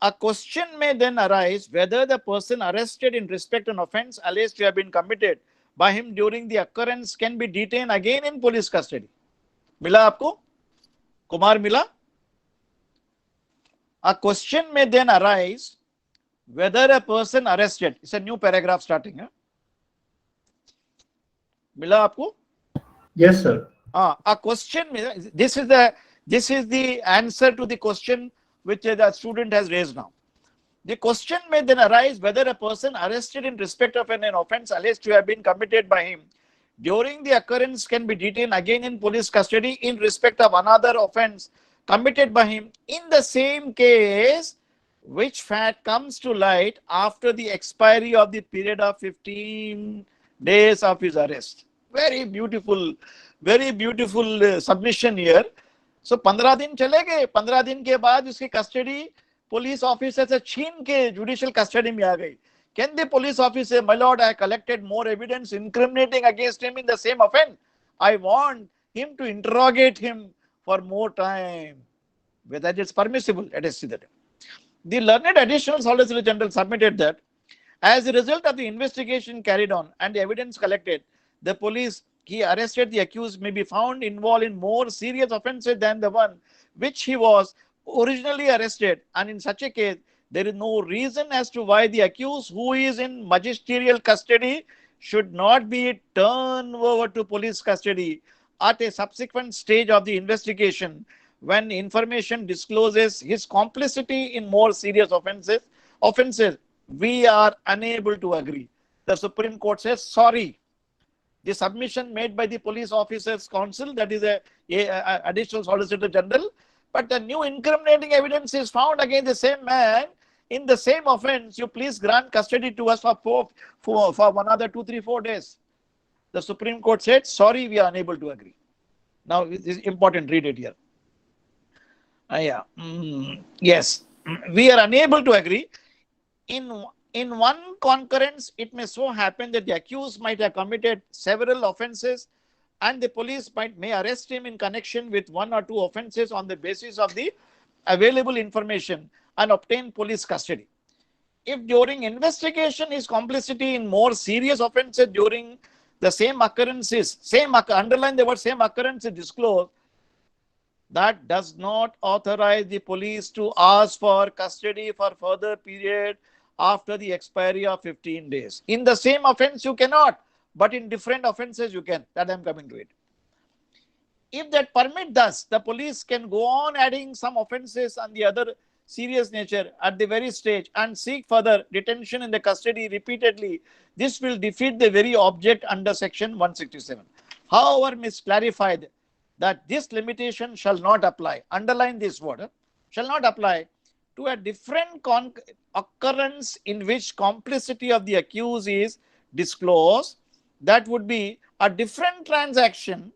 A question may then arise whether the person arrested in respect of an offence alleged to have been committed by him during the occurrence can be detained again in police custody. मिला आपको? Kumar Mila? A question may then arise whether a person arrested, it's a new paragraph starting. Mila aapko? Yes, sir. A question, this is the answer to the question which the student has raised now. The question may then arise whether a person arrested in respect of an offence alleged to have been committed by him during the occurrence can be detained again in police custody in respect of another offence committed by him in the same case, which fact comes to light after the expiry of the period of 15 days of his arrest. Very beautiful submission here. So 15 दिन चले गए, 15 दिन के बाद उसकी custody police officer से छीन के जुडिशियल कस्टडी में आ गई. Can the police officer, my lord, I collected more evidence incriminating against him in the same offence. I want him to interrogate him for more time. Whether it's permissible, let us see that. The learned additional Solicitor General submitted that as a result of the investigation carried on and the evidence collected, the police he arrested the accused may be found involved in more serious offences than the one which he was originally arrested, and in such a case, there is no reason as to why the accused who is in magisterial custody should not be turned over to police custody at a subsequent stage of the investigation when information discloses his complicity in more serious offences. We are unable to agree. The Supreme Court says, sorry. The submission made by the police officers council, that is a additional Solicitor General, but the new incriminating evidence is found against the same man in the same offence. You please grant custody to us for another 2, 3, 4 days. The Supreme Court said, sorry, we are unable to agree. Now, it is important, read it here. Yes, we are unable to agree. In one concurrence, it may so happen that the accused might have committed several offences and the police may arrest him in connection with 1 or 2 offences on the basis of the available information and obtain police custody. If during investigation his complicity in more serious offences during the same occurrences, underline the word same occurrence is disclosed, that does not authorize the police to ask for custody for further period after the expiry of 15 days. In the same offense, you cannot, but in different offenses, you can. That I am coming to it. If that permit does, the police can go on adding some offenses on the other serious nature at the very stage and seek further detention in the custody repeatedly. This will defeat the very object under section 167. However, misclarified that this limitation shall not apply. Underline this word, shall not apply to a different occurrence in which complicity of the accused is disclosed. That would be a different transaction,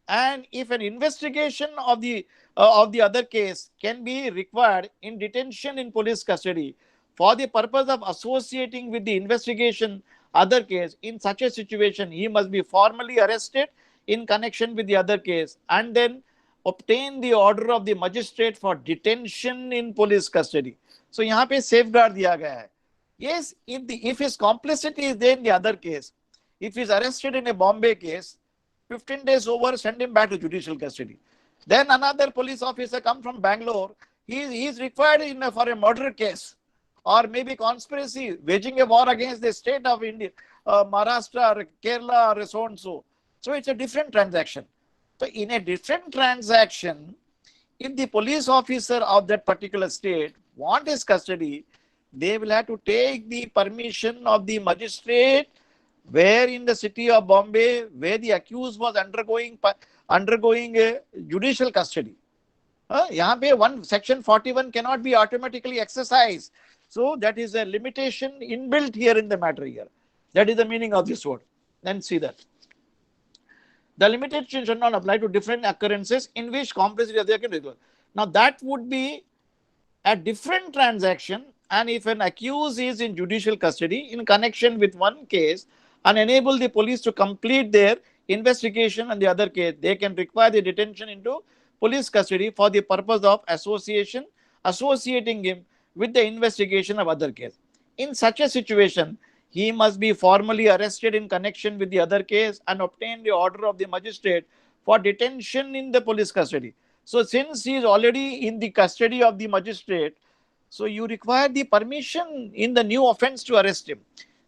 and if an investigation of the other case can be required in detention in police custody for the purpose of associating with the investigation other case, in such a situation he must be formally arrested in connection with the other case and then obtain the order of the magistrate for detention in police custody. So यहाँ पे safeguard दिया गया है. Yes, if his complicity is there in the other case, if he is arrested in a Bombay case, 15 days over, send him back to judicial custody. Then another police officer come from Bangalore, he is required for a murder case or maybe conspiracy, waging a war against the state of India, Maharashtra or Kerala or so and so. So it's a different transaction. So in a different transaction, if the police officer of that particular state want his custody, they will have to take the permission of the magistrate where in the city of Bombay, where the accused was undergoing a judicial custody. यहाँ पे section 41 cannot be automatically exercised. So that is a limitation inbuilt here in the matter here. That is the meaning of this word. Then see that. The limitation should not apply to different occurrences in which complicity of the accused. Now that would be a different transaction, and if an accused is in judicial custody in connection with one case and enable the police to complete their investigation on the other case, they can require the detention into police custody for the purpose of associating him with the investigation of other case. In such a situation, he must be formally arrested in connection with the other case and obtain the order of the magistrate for detention in the police custody. So since he is already in the custody of the magistrate, so you require the permission in the new offense to arrest him.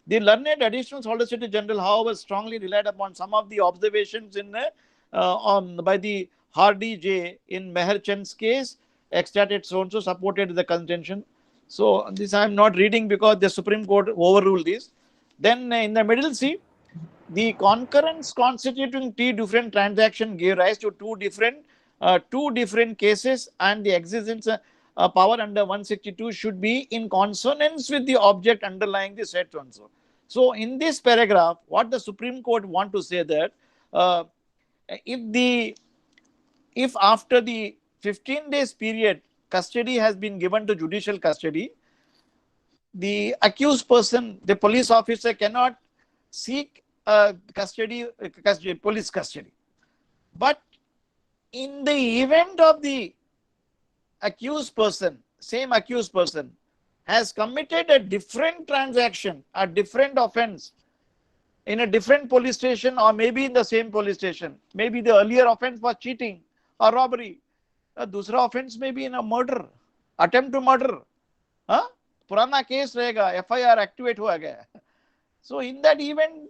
The learned additional Solicitor General, however, strongly relied upon some of the observations by the Hardy J in Meher Chand's case, extracted so-and-so, supported the contention. So this I am not reading because the Supreme Court overruled this. Then in the Middle Sea, the concurrence constituting two different transactions gave rise to two different cases, and the existence power under 162 should be in consonance with the object underlying the said so. So in this paragraph, what the Supreme Court want to say that if after the 15 days period custody has been given to judicial custody, the accused person, the police officer, cannot seek police custody. But in the event of the same accused person has committed a different transaction, a different offense in a different police station or maybe in the same police station, maybe the earlier offense was cheating or robbery, दूसरा offense may be in a murder, attempt to murder, पुराना case रहेगा, FIR activate हुआ गया. So in that event,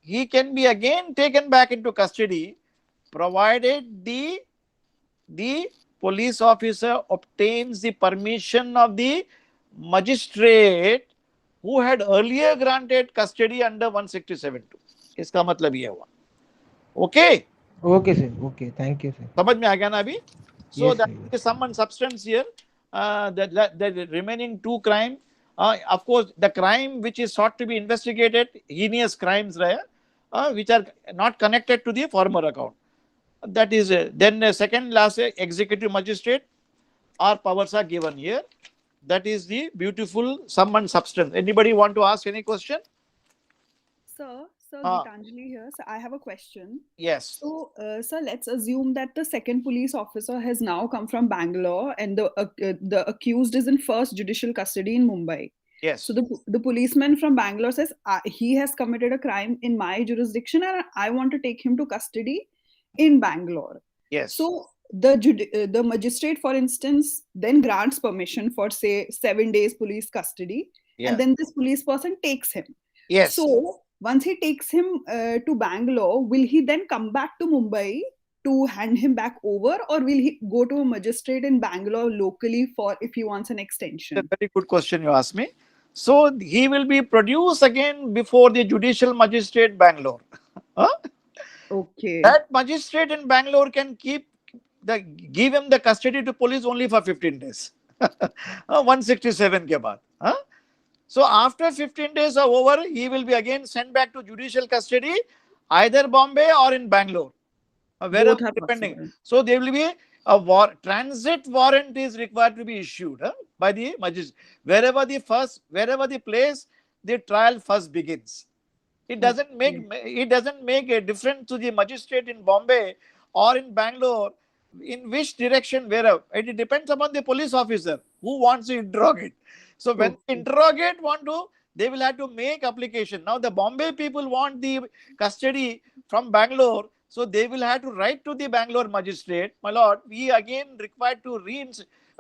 he can be again taken back into custody, provided the police officer obtains the permission of the magistrate who had earlier granted custody under 167(2). इसका मतलब ये हुआ. Okay? Okay, sir. Okay, thank you, sir. समझ में आ गया ना अभी? So Yes, that sir, is sum and substance here. The remaining two crime, of course, the crime which is sought to be investigated, heinous crimes, which are not connected to the former account. That is then second last executive magistrate, our powers are given here. That is the beautiful sum and substance. Anybody want to ask any question? Sir, Gitanjali here. So I have a question. Yes. So, sir, let's assume that the second police officer has now come from Bangalore and the accused is in first judicial custody in Mumbai. Yes. So the policeman from Bangalore says he has committed a crime in my jurisdiction and I want to take him to custody in Bangalore. Yes. So the magistrate, for instance, then grants permission for, say, 7 days police custody, and then this police person takes him. Yes. So once he takes him to Bangalore, will he then come back to Mumbai to hand him back over, or will he go to a magistrate in Bangalore locally for if he wants an extension? It's a very good question you asked me. So he will be produced again before the judicial magistrate Bangalore. Huh? Okay. That magistrate in Bangalore can give him the custody to police only for 15 days. 167 ke baad. Huh? So after 15 days are over, he will be again sent back to judicial custody, either Bombay or in Bangalore. Wherever, Both are depending. possible. So there will be a transit warrant is required to be issued by the magistrate. Wherever the place the trial first begins. It doesn't make a difference to the magistrate in Bombay or in Bangalore in which direction, wherever. It depends upon the police officer who wants to interrogate. So when they interrogate they will have to make application. Now the Bombay people want the custody from Bangalore, so they will have to write to the Bangalore magistrate, my lord, we again required to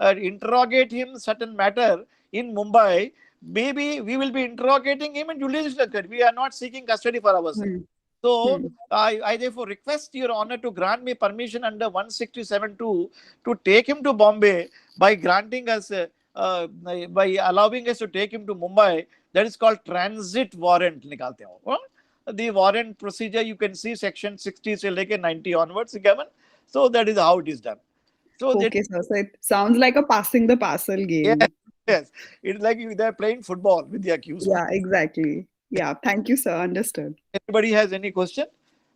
interrogate him certain matter in Mumbai. Maybe we will be interrogating him in judicial custody. We are not seeking custody for ourselves. So I therefore request your honor to grant me permission under 167(2) to take him to Bombay by granting us, by allowing us to take him to Mumbai. That is called transit warrant. Nikalte ho. The warrant procedure you can see section 60 se leke 90 onwards given. So that is how it is done. So okay, sir. So it sounds like a passing the parcel game. Yes. It's like they're playing football with the accused. Yeah, exactly. Yeah, thank you, sir. Understood. Anybody has any question?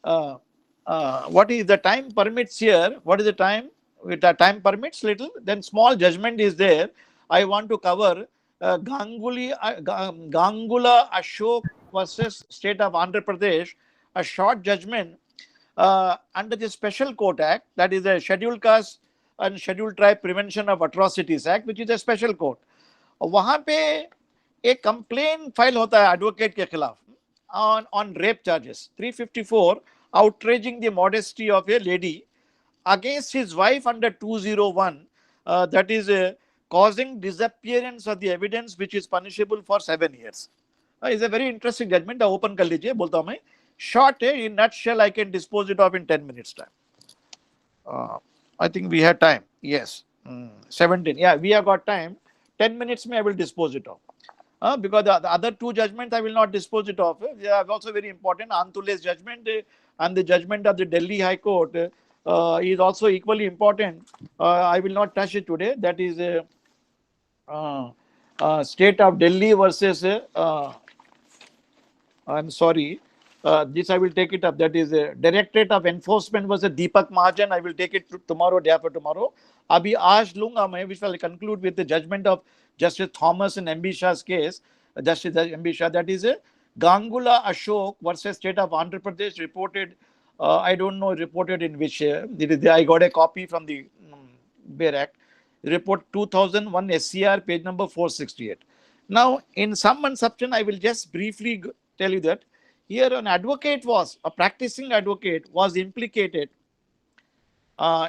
What is the time permits here? What is the time? With the time permits little, then small judgment is there. I want to cover Gangula Ashok versus State of Andhra Pradesh, a short judgment under the Special Court Act, that is the Scheduled Caste and Scheduled Tribe Prevention of Atrocities Act, which is a special court. वहां पे एक complain file होता है advocate के खिलाफ on rape charges 354 outraging the modesty of a lady against his wife under 201 that is causing disappearance of the evidence which is punishable for 7 years. It's a very interesting judgment. Open कर लीजिए, बोलता हूं मैं. Short है, in nutshell I can dispose it of in 10 minutes time. I think we have time. Yes. 17. Yeah, we have got time. 10 minutes I will dispose it of. Because the other two judgments I will not dispose it of. They are also very important. Antule's judgment and the judgment of the Delhi High Court is also equally important. I will not touch it today. That is State of Delhi versus I'm sorry. This I will take it up. That is Directorate of Enforcement versus Deepak Mahajan. I will take it tomorrow, day after tomorrow. Abhi aaj lunga main, which will conclude with the judgment of Justice Thomas in M.B. Shah's case. Justice M.B. Shah, that is Gangula Ashok versus State of Andhra Pradesh, reported, I don't know, reported in which, I got a copy from the Bear Act, report 2001 SCR, page number 468. Now, in sum and substance, I will just briefly tell you that here a practicing advocate was implicated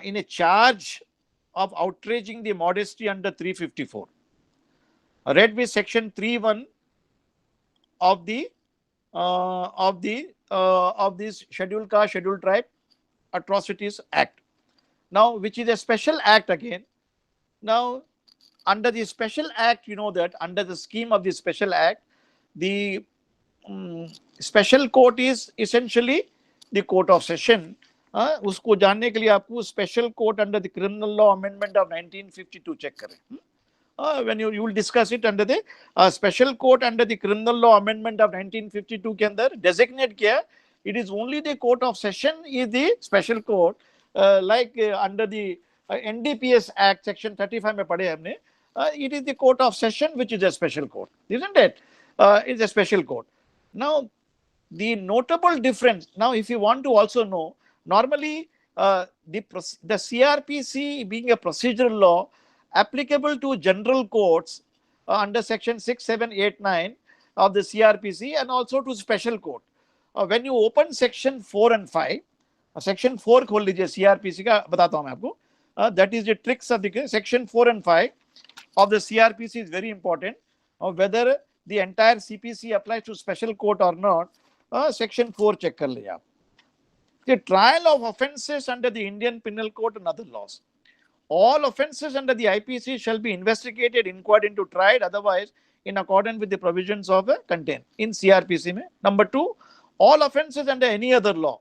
in a charge of outraging the modesty under 354. Read with section 3(1) of this Scheduled Caste, Scheduled Tribe Atrocities Act. Now, which is a special act again. Now, under the special act, you know that under the scheme of the special act, the special court is essentially the court of session. उसको जानने के लिए आपको special court under the criminal law amendment of 1952 check करें. When you will discuss it under the special court under the criminal law amendment of 1952 के अंदर designate किया, it is only the court of session is the special court, like under the NDPS Act section 35 में पढ़े हमने, it is the court of session which is a special court, isn't it? It's a special court. Now, the notable difference, now if you want to also know, normally the CrPC being a procedural law applicable to general courts under section 6, 7, 8, 9 of the CrPC and also to special court. When you open section 4 and 5, section 4 खोल लीजिए CrPC का, बताता हूं मैं आपको. That is the tricks of the case. Section 4 and 5 of the CrPC is very important. Whether the entire CPC applies to special court or not, section 4 check kar liya. The trial of offences under the Indian Penal Code and other laws. All offences under the IPC shall be investigated, inquired into, tried otherwise in accordance with the provisions of contained in CrPC. Mein. Number 2, all offences under any other law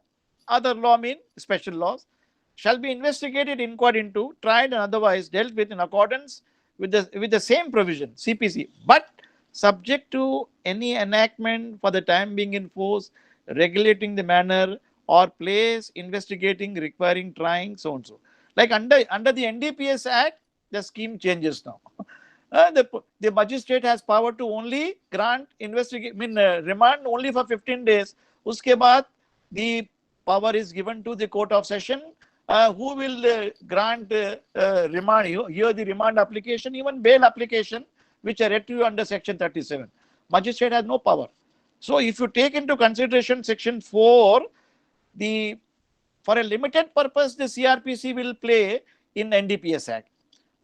mean special laws, shall be investigated, inquired into, tried and otherwise dealt with in accordance with the same provision, CPC, but subject to any enactment for the time being in force, regulating the manner or place, investigating, requiring, trying, so and so. Like under the NDPS Act, the scheme changes now. The magistrate has power to only grant remand only for 15 days. Uske baad, the power is given to the court of session, who will grant remand. Here the remand application, even bail application, which are read to you under section 37. Magistrate has no power. So if you take into consideration section 4, for a limited purpose, the CrPC will play in NDPS Act.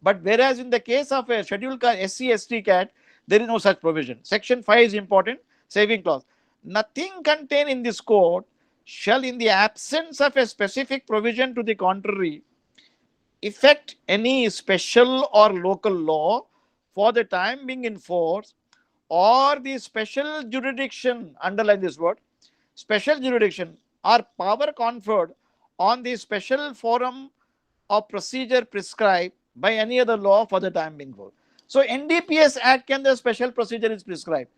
But whereas in the case of a scheduled SC/ST cat, there is no such provision. Section 5 is important, saving clause. Nothing contained in this code shall, in the absence of a specific provision to the contrary, affect any special or local law for the time being in force, or the special jurisdiction, underline this word, special jurisdiction or power conferred on the special forum or procedure prescribed by any other law for the time being force. So NDPS Act can the special procedure is prescribed.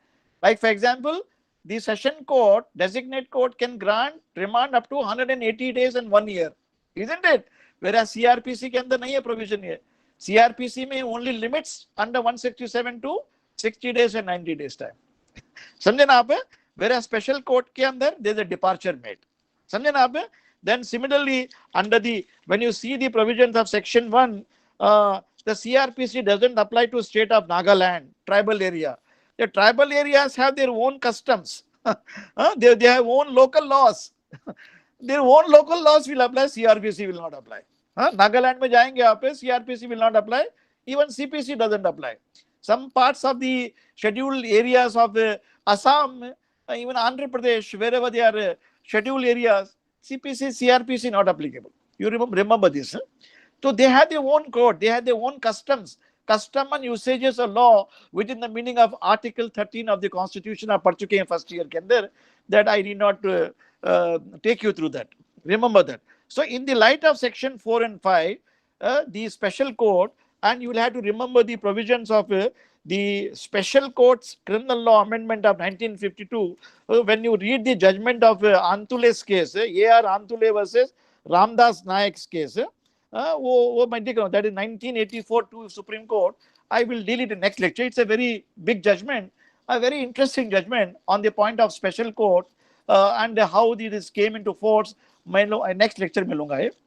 Like for example, the session court, designate court can grant remand up to 180 days and 1 year, isn't it? Whereas CrPC के अंदर नहीं है provision ये. CrPC में only limits under 167 to 60 days and 90 days time. समझे ना आप? Whereas special court के अंदर there is a departure made. समझे ना आप? Then similarly, when you see the provisions of section 1, the CrPC doesn't apply to state of Nagaland, tribal area. The tribal areas have their own customs. They have own local laws. Their own local laws will apply, CrPC will not apply. Nagaland में जाएंगे आप, CrPC will not apply. Even CPC doesn't apply. Some parts of the scheduled areas of Assam, even Andhra Pradesh, wherever they are scheduled areas, CPC, CrPC not applicable. You remember this. So they have their own code, they have their own customs. Custom and usages of law within the meaning of Article 13 of the Constitution of पढ़ चुके हैं first year के अंदर, that I need not take you through that. Remember that. So in the light of section 4 and 5, the special court, and you will have to remember the provisions of the special courts criminal law amendment of 1952. When you read the judgment of Antule's case, A.R. Antule versus Ramdas Nayak's case, that is 1984 to Supreme Court. I will deal it in next lecture. It's a very big judgment, a very interesting judgment on the point of special court and how this came into force. Next lecture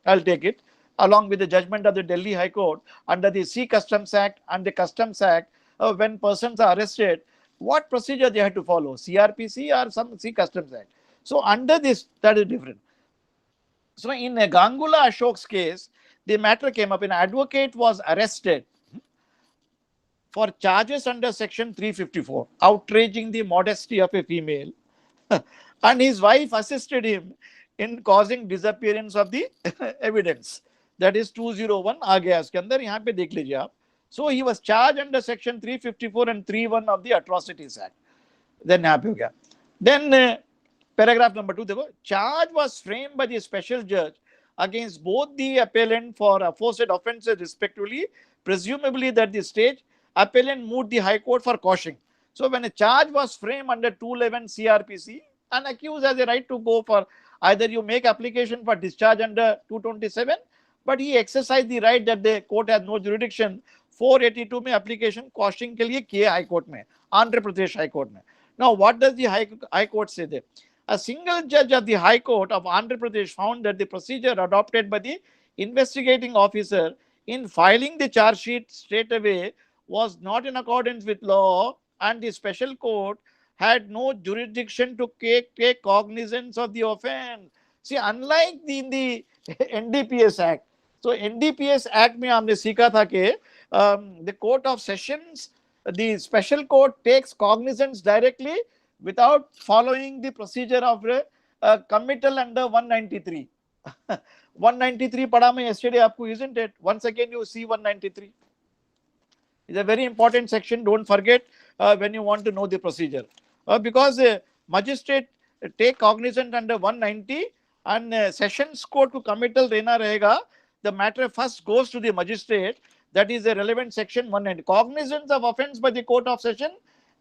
I'll take it along with the judgment of the Delhi High Court under the Sea Customs Act and the Customs Act. When persons are arrested, what procedure they have to follow, CrPC or some Sea Customs Act. So under this, that is different. So in Gangula Ashok's case, the matter came up. An advocate was arrested for charges under section 354, outraging the modesty of a female, and his wife assisted him in causing disappearance of the evidence. That is 201 आ गया इसके अंदर, यहाँ पे देख लीजिए आप. So he was charged under section 354 and 31 of the Atrocities Act. Then यहाँ पे हो गया. Then paragraph number 2 देखो, charge was framed by the special judge against both the appellant for aforesaid offences respectively, presumably that the stage appellant moved the High Court for quashing. So when a charge was framed under 211 CrPC, an accused has a right to go for either you make application for discharge under 227, but he exercised the right that the court has no jurisdiction. 482 में application quashing के लिए किए High Court में, Andhra Pradesh High Court में. Now what does the High Court say there? A single judge of the High Court of Andhra Pradesh found that the procedure adopted by the investigating officer in filing the charge sheet straight away was not in accordance with law, and the special court had no jurisdiction to take cognizance of the offense. See, unlike in the NDPS Act, So NDPS Act में हमने सीखा था कि the Court of Sessions, the special court takes cognizance directly without following the procedure of committal under 193. 193 पढ़ा मैं yesterday आपको, isn't it? Once again you see 193. It's a very important section. Don't forget when you want to know the procedure. Because magistrate take cognizance under 190 and sessions court को committal देना रहेगा. The matter first goes to the magistrate. That is a relevant section 190. Cognizance of offence by the court of session,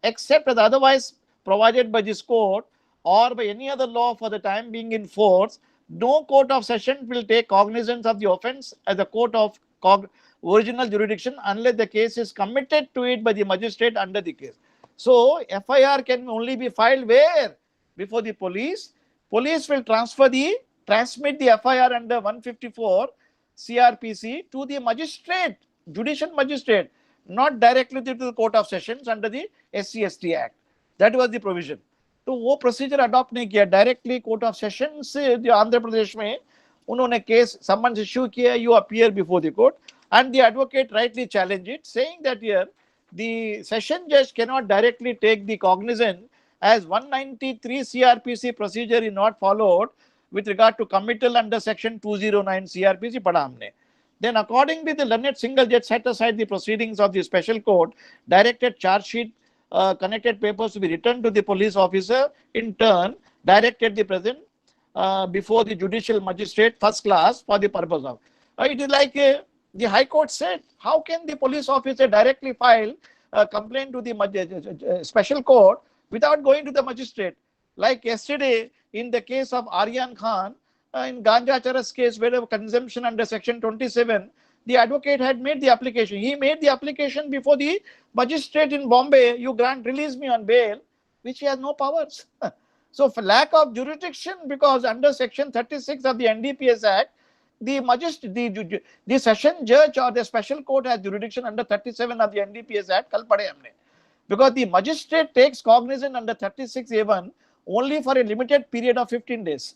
except as otherwise provided by this court or by any other law for the time being in force, no court of session will take cognizance of the offence as a court of original jurisdiction unless the case is committed to it by the magistrate under the case. So FIR can only be filed where? Before the police. Police will transmit the FIR under 154 CrPC to the magistrate, judicial magistrate, not directly to the court of sessions under the SC/ST Act. That was the provision. तो वो procedure adopt नहीं किया, directly court of session से जो आंध्र प्रदेश में उन्होंने case summons issue किया, you appear before the court, and the advocate rightly challenged it, saying that here the session judge cannot directly take the cognizance as 193 CrPC procedure is not followed with regard to committal under section 209 CrPC पढ़ा हमने. Then accordingly the learned single judge set aside the proceedings of the special court, directed charge sheet connected papers to be returned to the police officer, in turn directed the present before the judicial magistrate first class for the purpose of. It is like the High Court said, how can the police officer directly file a complaint to the special court without going to the magistrate? Like yesterday in the case of Aryan Khan, in Ganja Charas case where consumption under section 27, the advocate had made the application. He made the application before the magistrate in Bombay, you release me on bail, which he has no powers. So for lack of jurisdiction, because under section 36 of the NDPS Act, the session judge or the special court has jurisdiction under 37 of the NDPS Act. कल पढ़े हमने. Because the magistrate takes cognizance under 36A1 only for a limited period of 15 days.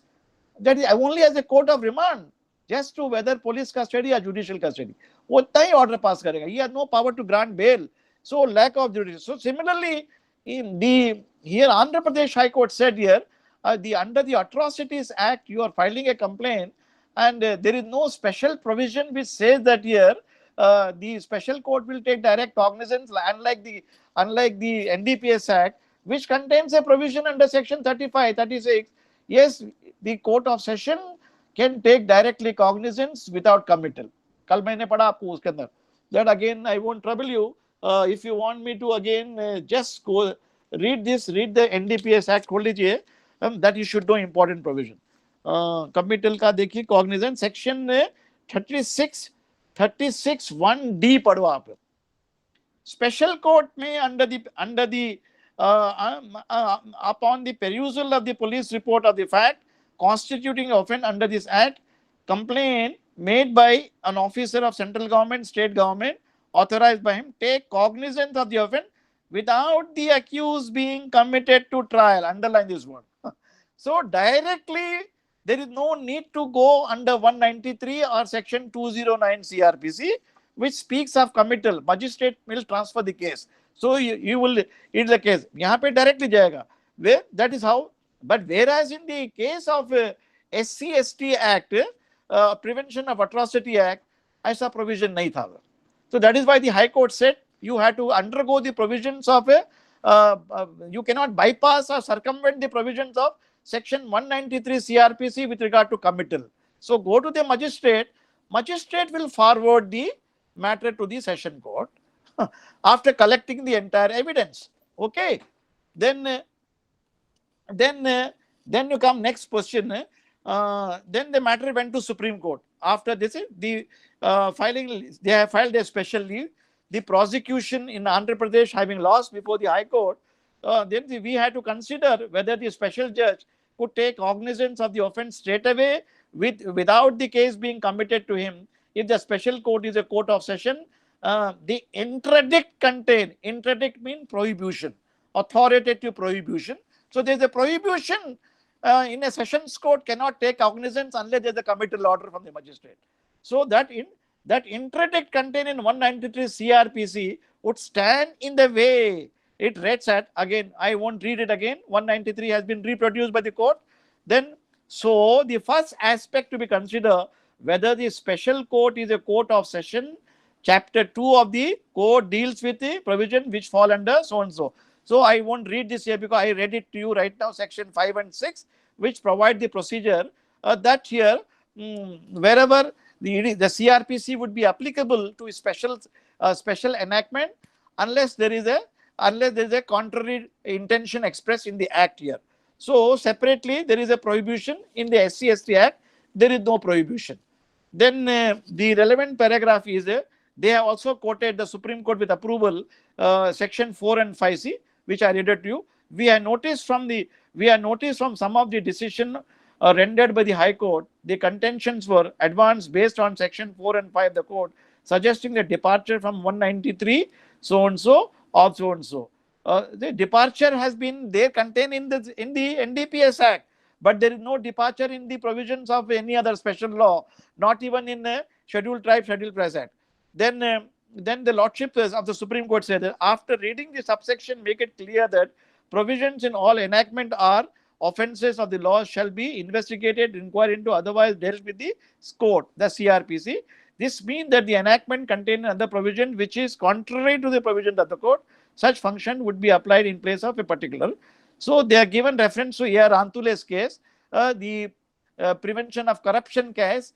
That is only as a court of remand, just to whether police custody or judicial custody. वो उतना ही order pass करेगा. He has no power to grant bail. So lack of jurisdiction. So similarly, here Andhra Pradesh High Court said here, under the Atrocities Act, you are filing a complaint, and there is no special provision which says that here the special court will take direct cognizance, unlike the NDPS Act, which contains a provision under section 35, 36. Yes, the court of session can take directly cognizance without committal. कल मैंने पढ़ा आपको उसके अंदर. That again I won't trouble you. If you want me to again just go read the NDPS Act खोल लीजिए, that you should know important provision. Committal का देखिए cognizance section 36 1D पढ़ो आप. Special court में under the upon the perusal of the police report of the fact constituting offence under this act, complaint made by an officer of central government, state government, authorized by him, take cognizance of the offence without the accused being committed to trial. Underline this one. So directly there is no need to go under 193 or section 209 CrPC, which speaks of committal. Magistrate will transfer the case. So you will, it's the case. यहाँ पे directly जाएगा. That is how. But whereas in the case of SC/ST Act, Prevention of Atrocity Act, ऐसा provision नहीं था. So that is why the High Court said you have to undergo the provisions of you cannot bypass or circumvent the provisions of section 193 CrPC with regard to committal. So go to the magistrate. Magistrate will forward the matter to the session court after collecting the entire evidence. Okay. Then you come next question. Then the matter went to Supreme Court. After this, the filing, they have filed a special leave. The prosecution in Andhra Pradesh having lost before the High Court, then we had to consider whether the special judge could take cognizance of the offence straight away without the case being committed to him. If the special court is a court of session, the interdict means prohibition, authoritative prohibition. So there is a prohibition in a sessions court cannot take cognizance unless there is a committal order from the magistrate. So that interdict contained in 193 CrPC would stand in the way. It reads at, again, I won't read it again. 193 has been reproduced by the court. Then, so the first aspect to be considered, whether the special court is a court of session. Chapter 2 of the code deals with the provision which fall under so and so. So I won't read this here because I read it to you right now, section 5 and 6, which provide the procedure that here, wherever the CrPC would be applicable to a special enactment, unless there is a contrary intention expressed in the act here. So separately, there is a prohibition in the SC/ST Act. There is no prohibition. Then the relevant paragraph is they have also quoted the Supreme Court with approval, section 4 and 5C, which I read it to you. We have noticed from some of the decision rendered by the High Court, the contentions were advanced based on section 4 and 5 of the Code, suggesting a departure from 193 so and so or so and so. The departure has been there contained in the NDPS Act, but there is no departure in the provisions of any other special law, not even in Scheduled Tribe, Scheduled Class Act. Then the Lordship of the Supreme Court said that after reading the subsection, make it clear that provisions in all enactment are offences of the law shall be investigated, inquired into, otherwise dealt with the court, the CrPC. This means that the enactment contains another provision which is contrary to the provision of the court, such function would be applied in place of a particular. So they are given reference to A.R. Antule's case, the prevention of corruption case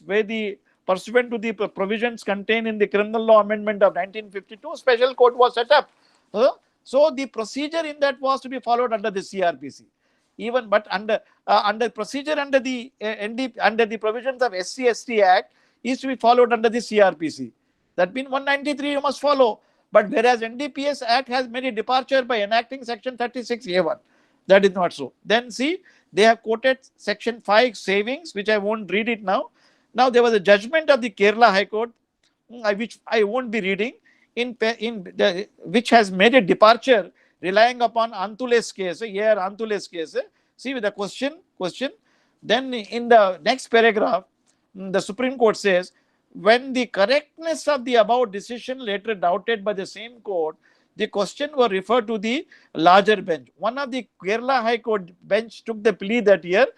where the pursuant to the provisions contained in the Criminal Law Amendment of 1952, special court was set up. So the procedure in that was to be followed under the CrPC. Even but under procedure under the under the provisions of SC/ST Act is to be followed under the CrPC. That means 193 you must follow. But whereas NDPS Act has made a departure by enacting section 36A1, that is not so. Then see, they have quoted section 5 savings, which I won't read it now. Now there was a judgment of the Kerala High Court, which I won't be reading, which has made a departure relying upon Antule's case, A.R. Antule's case. See with the question. Then in the next paragraph, the Supreme Court says, when the correctness of the above decision later doubted by the same court, the question were referred to the larger bench. One of the Kerala High Court bench took the plea that here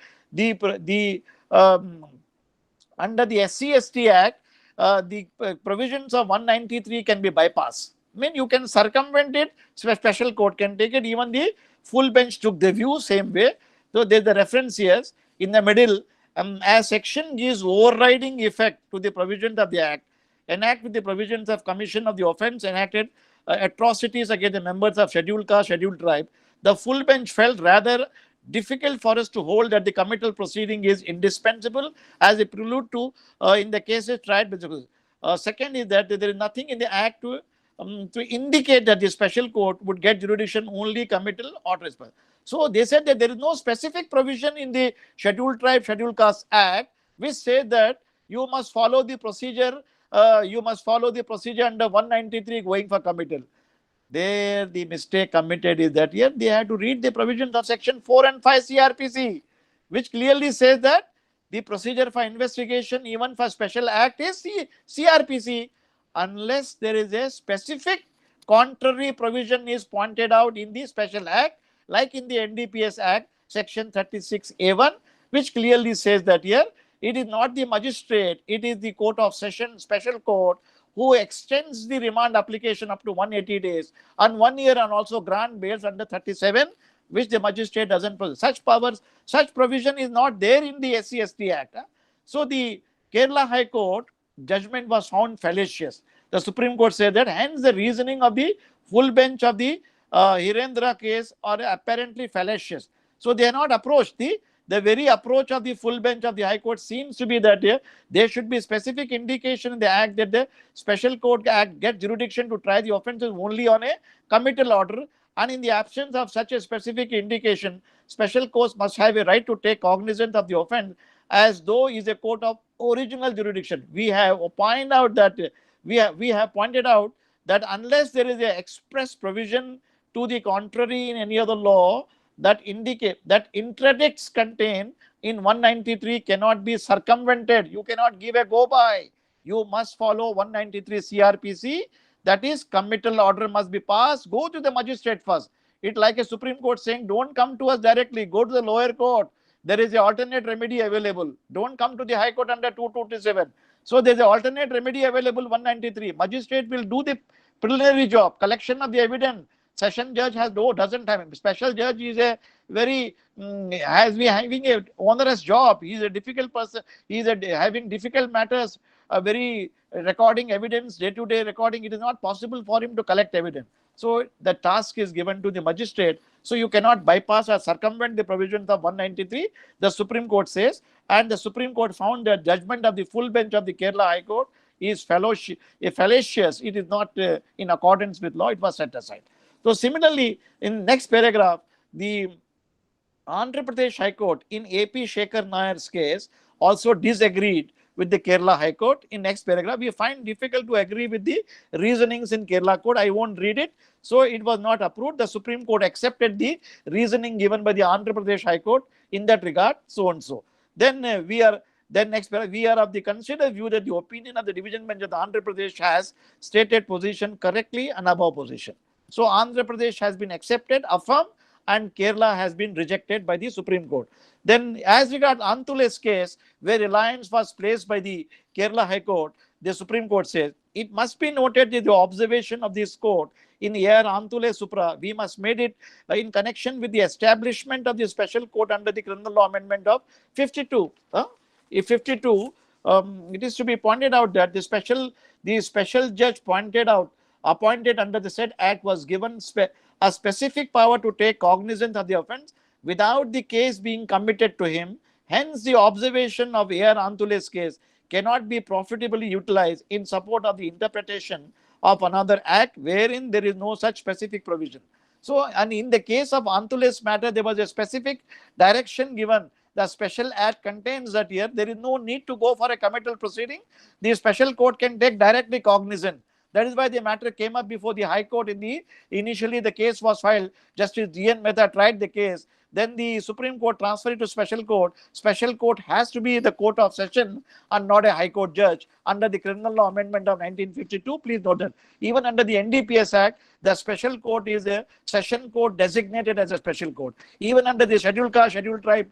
under the SC/ST Act, the provisions of 193 can be bypassed. I mean, you can circumvent it, special court can take it. Even the full bench took the view same way. So there's the reference here in the middle. As section gives overriding effect to the provisions of the Act, enact with the provisions of commission of the offence, enacted atrocities against the members of scheduled caste, scheduled tribe, the full bench felt rather difficult for us to hold that the committal proceeding is indispensable as a prelude to in the cases tried. Second is that there is nothing in the Act to indicate that the special court would get jurisdiction only committal or trespass. So they said that there is no specific provision in the Scheduled Tribe, Scheduled Caste Act which says that you must follow the procedure. Under 193 going for committal. There the mistake committed is that here they had to read the provisions of section 4 and 5 CrPC, which clearly says that the procedure for investigation even for special act is CrPC, unless there is a specific contrary provision is pointed out in the special act, like in the NDPS Act section 36A1, which clearly says that here it is not the magistrate, it is the court of session, special court, who extends the remand application up to 180 days and 1 year, and also grant bails under 37, which the magistrate doesn't possess. Such provision is not there in the SC/ST Act. So the Kerala High Court judgment was found fallacious. The Supreme Court said that, hence the reasoning of the full bench of the Hirendra case are apparently fallacious. So they are not approached. The very approach of the full bench of the High Court seems to be that there should be specific indication in the Act that the Special Court Act get jurisdiction to try the offences only on a committal order, and in the absence of such a specific indication, special courts must have a right to take cognizance of the offence as though is a court of original jurisdiction. We have pointed out that unless there is an express provision to the contrary in any other law that indicate that interdicts contain in 193 cannot be circumvented. You cannot give a go by. You must follow 193 CrPC. That is, committal order must be passed. Go to the magistrate first. It like a Supreme Court saying, don't come to us directly. Go to the lower court. There is an alternate remedy available. Don't come to the High Court under 2227. So there is an alternate remedy available, 193. Magistrate will do the preliminary job, collection of the evidence. Session judge doesn't have him. Special judge is a very has been having a onerous job. He is a difficult person. He is having difficult matters. Very recording evidence, day-to-day recording. It is not possible for him to collect evidence. So the task is given to the magistrate. So you cannot bypass or circumvent the provisions of 193. The Supreme Court says, and the Supreme Court found that judgment of the full bench of the Kerala High Court is fallacious. It is not in accordance with law. It was set aside. So similarly, in next paragraph, the Andhra Pradesh High Court in AP Shekhar Nair's case also disagreed with the Kerala High Court. In next paragraph, we find difficult to agree with the reasonings in Kerala Court. I won't read it. So it was not approved. The Supreme Court accepted the reasoning given by the Andhra Pradesh High Court in that regard, so and so. Then next paragraph, we are of the considered view that the opinion of the division bench of the Andhra Pradesh has stated position correctly and above position. So Andhra Pradesh has been accepted, affirmed, and Kerala has been rejected by the Supreme Court. Then as regard Antule's case, where reliance was placed by the Kerala High Court, the Supreme Court says, it must be noted that the observation of this court in Air Antule Supra, we must made it in connection with the establishment of the special court under the Criminal Law Amendment of 52. If 52, it is to be pointed out that the special judge appointed under the said act was given a specific power to take cognizance of the offence without the case being committed to him. Hence, the observation of A.R. Antule's case cannot be profitably utilized in support of the interpretation of another act wherein there is no such specific provision. So, and in the case of Antule's matter, there was a specific direction given. The special act contains that here there is no need to go for a committal proceeding. The special court can take directly cognizance. That is why the matter came up before the High Court. Initially the case was filed. Justice G.N. Mehta tried the case. Then the Supreme Court transferred it to Special Court. Special Court has to be the Court of Session and not a High Court judge under the Criminal Law Amendment of 1952. Please note that even under the NDPS Act, the Special Court is a Session Court designated as a Special Court. Even under the Scheduled Caste, Scheduled Tribe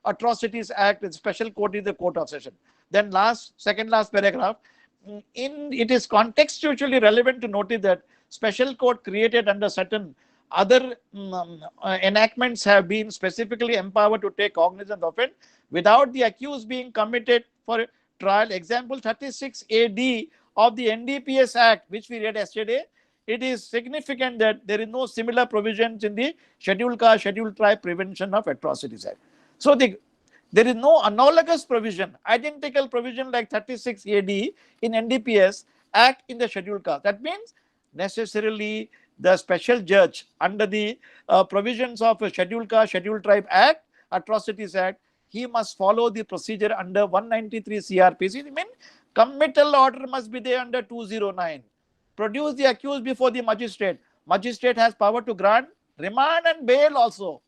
Atrocities Act, the Special Court is the Court of Session. Then second last paragraph, it is contextually relevant to notice that Special Court created under certain other enactments have been specifically empowered to take cognizance of it without the accused being committed for trial. Example 36 AD of the NDPS Act, which we read yesterday. It is significant that there is no similar provisions in the Scheduled Caste, Scheduled Tribe Prevention of Atrocities Act. So there is no analogous provision, identical provision like 36 AD in NDPS Act in the Scheduled Caste. That means necessarily the special judge under the provisions of Scheduled Caste, Scheduled Tribe Act, Atrocities Act, he must follow the procedure under 193 CrPC. I mean, committal order must be there under 209. Produce the accused before the magistrate. Magistrate has power to grant remand and bail also.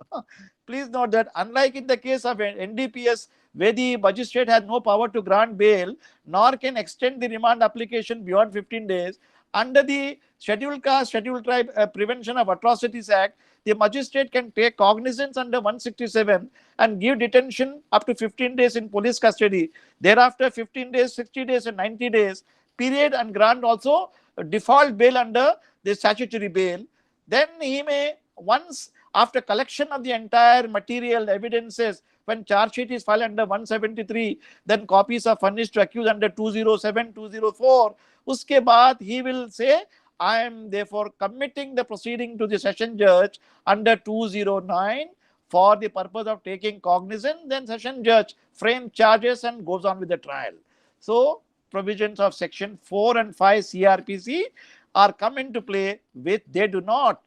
Please note that unlike in the case of NDPS, where the magistrate has no power to grant bail, nor can extend the remand application beyond 15 days, under the Scheduled Caste, Scheduled Tribe Prevention of Atrocities Act, the magistrate can take cognizance under 167 and give detention up to 15 days in police custody. Thereafter, 15 days, 60 days, and 90 days period, and grant also default bail under the statutory bail. Then he may, once after collection of the entire material evidences, when charge sheet is filed under 173, then copies are furnished to accused under 207, 204. Uske baad he will say, I am therefore committing the proceeding to the session judge under 209 for the purpose of taking cognizance. Then session judge frames charges and goes on with the trial. So provisions of section 4 and 5 CrPC are come into play with they do not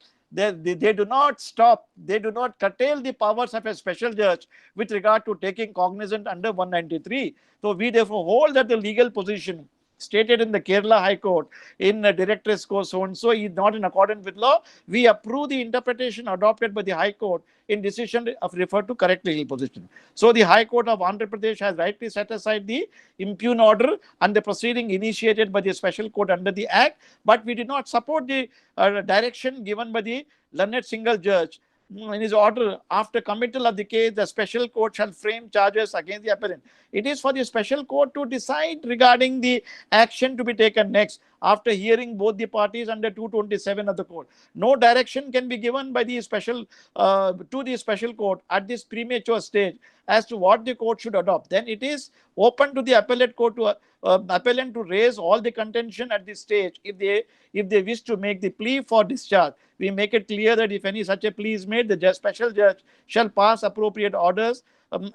stop, they do not curtail the powers of a special judge with regard to taking cognizance under 193. So we therefore hold that the legal position stated in the Kerala High Court in Director's Court so and so is not in accordance with law, we approve the interpretation adopted by the High Court in decision of referred to correct legal position. So the High Court of Andhra Pradesh has rightly set aside the impugn order and the proceeding initiated by the special court under the Act, but we did not support the direction given by the learned single judge in his order. After committal of the case, the special court shall frame charges against the appellant. It is for the special court to decide regarding the action to be taken next after hearing both the parties under 227 of the court. No direction can be given by the special to the special court at this premature stage as to what the court should adopt. Then it is open to the appellate court to appellant to raise all the contention at this stage if they wish to make the plea for discharge. We make it clear that if any such a plea is made, the special judge shall pass appropriate orders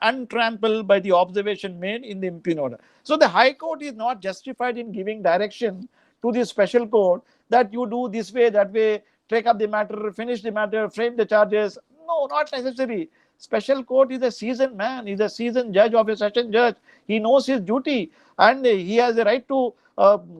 untrampled by the observation made in the impugn order. So the High Court is not justified in giving direction to the special court that you do this way, that way, take up the matter, finish the matter, frame the charges. No, not necessary. Special court is a seasoned man, he's a seasoned judge of a session judge. He knows his duty and he has a right to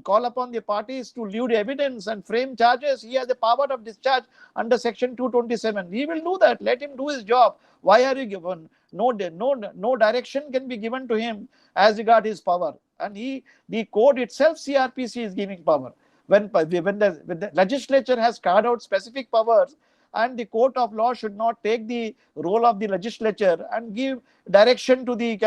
call upon the parties to leave evidence and frame charges. He has the power of discharge under section 227. He will do that. Let him do his job. Why are you given? No direction can be given to him as regard his power. And the code itself, CrPC, is giving power. When the legislature has carved out specific powers, and the court of law should not take the role of the legislature and give direction to the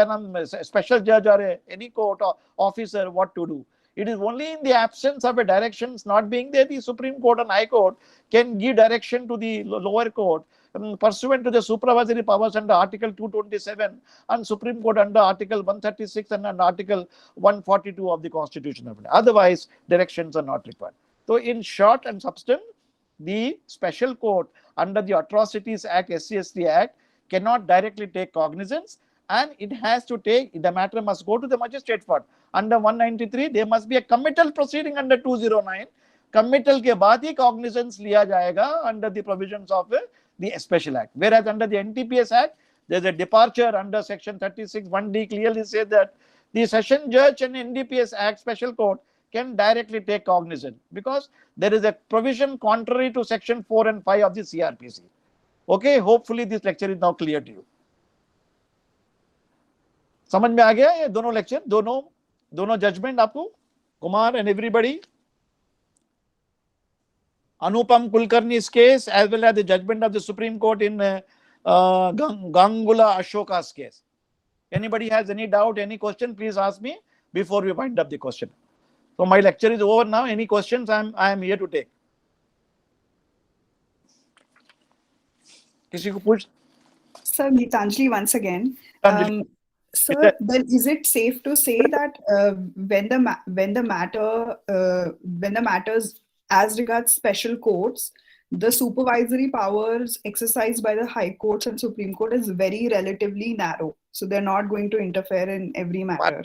special judge or any court or officer what to do. It is only in the absence of a directions not being there, the Supreme Court and High Court can give direction to the lower court pursuant to the supervisory powers under Article 227 and Supreme Court under Article 136 and Article 142 of the Constitution of India. Otherwise, directions are not required. So in short and substance, the special court under the Atrocities Act, SC/ST Act, cannot directly take cognizance, and it has to take, the matter must go to the magistrate court. Under 193, there must be a committal proceeding under 209. Committal के बाद ही cognizance लिया जाएगा under the provisions of the special act. Whereas under the NTPS Act, there's a departure under section 36 1D clearly says that the session judge and NTPS Act special court can directly take cognizance because there is a provision contrary to section 4 and 5 of the CrPC. Okay, hopefully this lecture is now clear to you. समझ में आ गया ये दोनों lecture, दोनों judgement आपको, Kumar and everybody? Anupam Kulkarni's case as well as the judgment of the Supreme Court in Gangula Ashoka's case. Anybody has any doubt, any question, please ask me before we wind up the question. So my lecture is over now. Any questions? I am here to take. किसी को पूछ? Sir, Gitanjali once again. Sir, then is it safe to say that when the matters as regards special courts, the supervisory powers exercised by the High Courts and Supreme Court is very relatively narrow, so they're not going to interfere in every matter?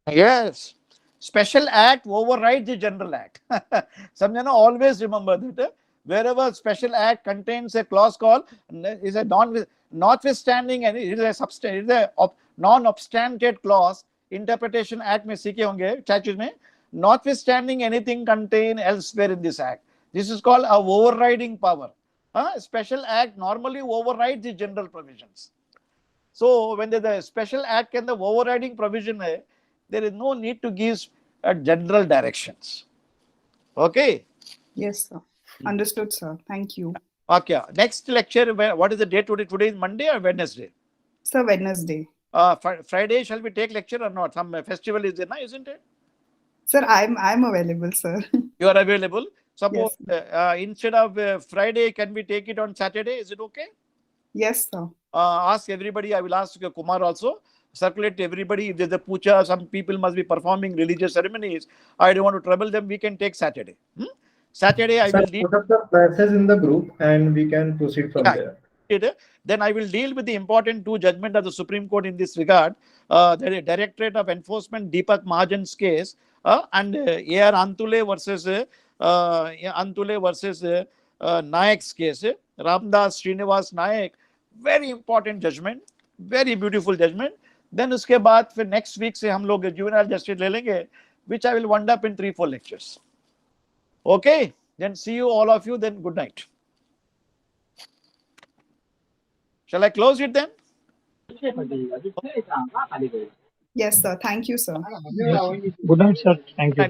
Yes. Special Act overrides the General Act. Samjhana, always remember that wherever Special Act contains a clause called is a notwithstanding, and it is a non-obstanted clause. Interpretation Act में सीखे होंगे statutes में, notwithstanding anything contained elsewhere in this act. This is called a overriding power. Special Act normally overrides the general provisions. So when the Special Act can the overriding provision hai, there is no need to give general directions. Okay? Yes, sir. Understood, sir. Thank you. Okay. Next lecture, what is the date today? Today is Monday or Wednesday? Sir, Wednesday. Friday, shall we take lecture or not? Some festival is there, isn't it? Sir, I'm available, sir. You are available. Suppose yes, instead of Friday, can we take it on Saturday? Is it okay? Yes, sir. Ask everybody. I will ask Kumar also. Circulate to everybody. If there's a puja, some people must be performing religious ceremonies. I don't want to trouble them. We can take Saturday. Saturday, I will put up the classes in the group and we can proceed from there. Then I will deal with the important two judgment of the Supreme Court in this regard. The Directorate of Enforcement Deepak Mahajan's case and A.R. Antule versus Nayak's case. Ramdas Srinivas Nayak, very important judgment, very beautiful judgment. Then उसके बाद फिर next week से हम लोग juvenile justice ले लेंगे. which I will wind up in 3-4 lectures. Okay, then see you all of you, then good night. Shall I close it then? Yes, sir. Thank you, sir. Good night, sir. Thank you.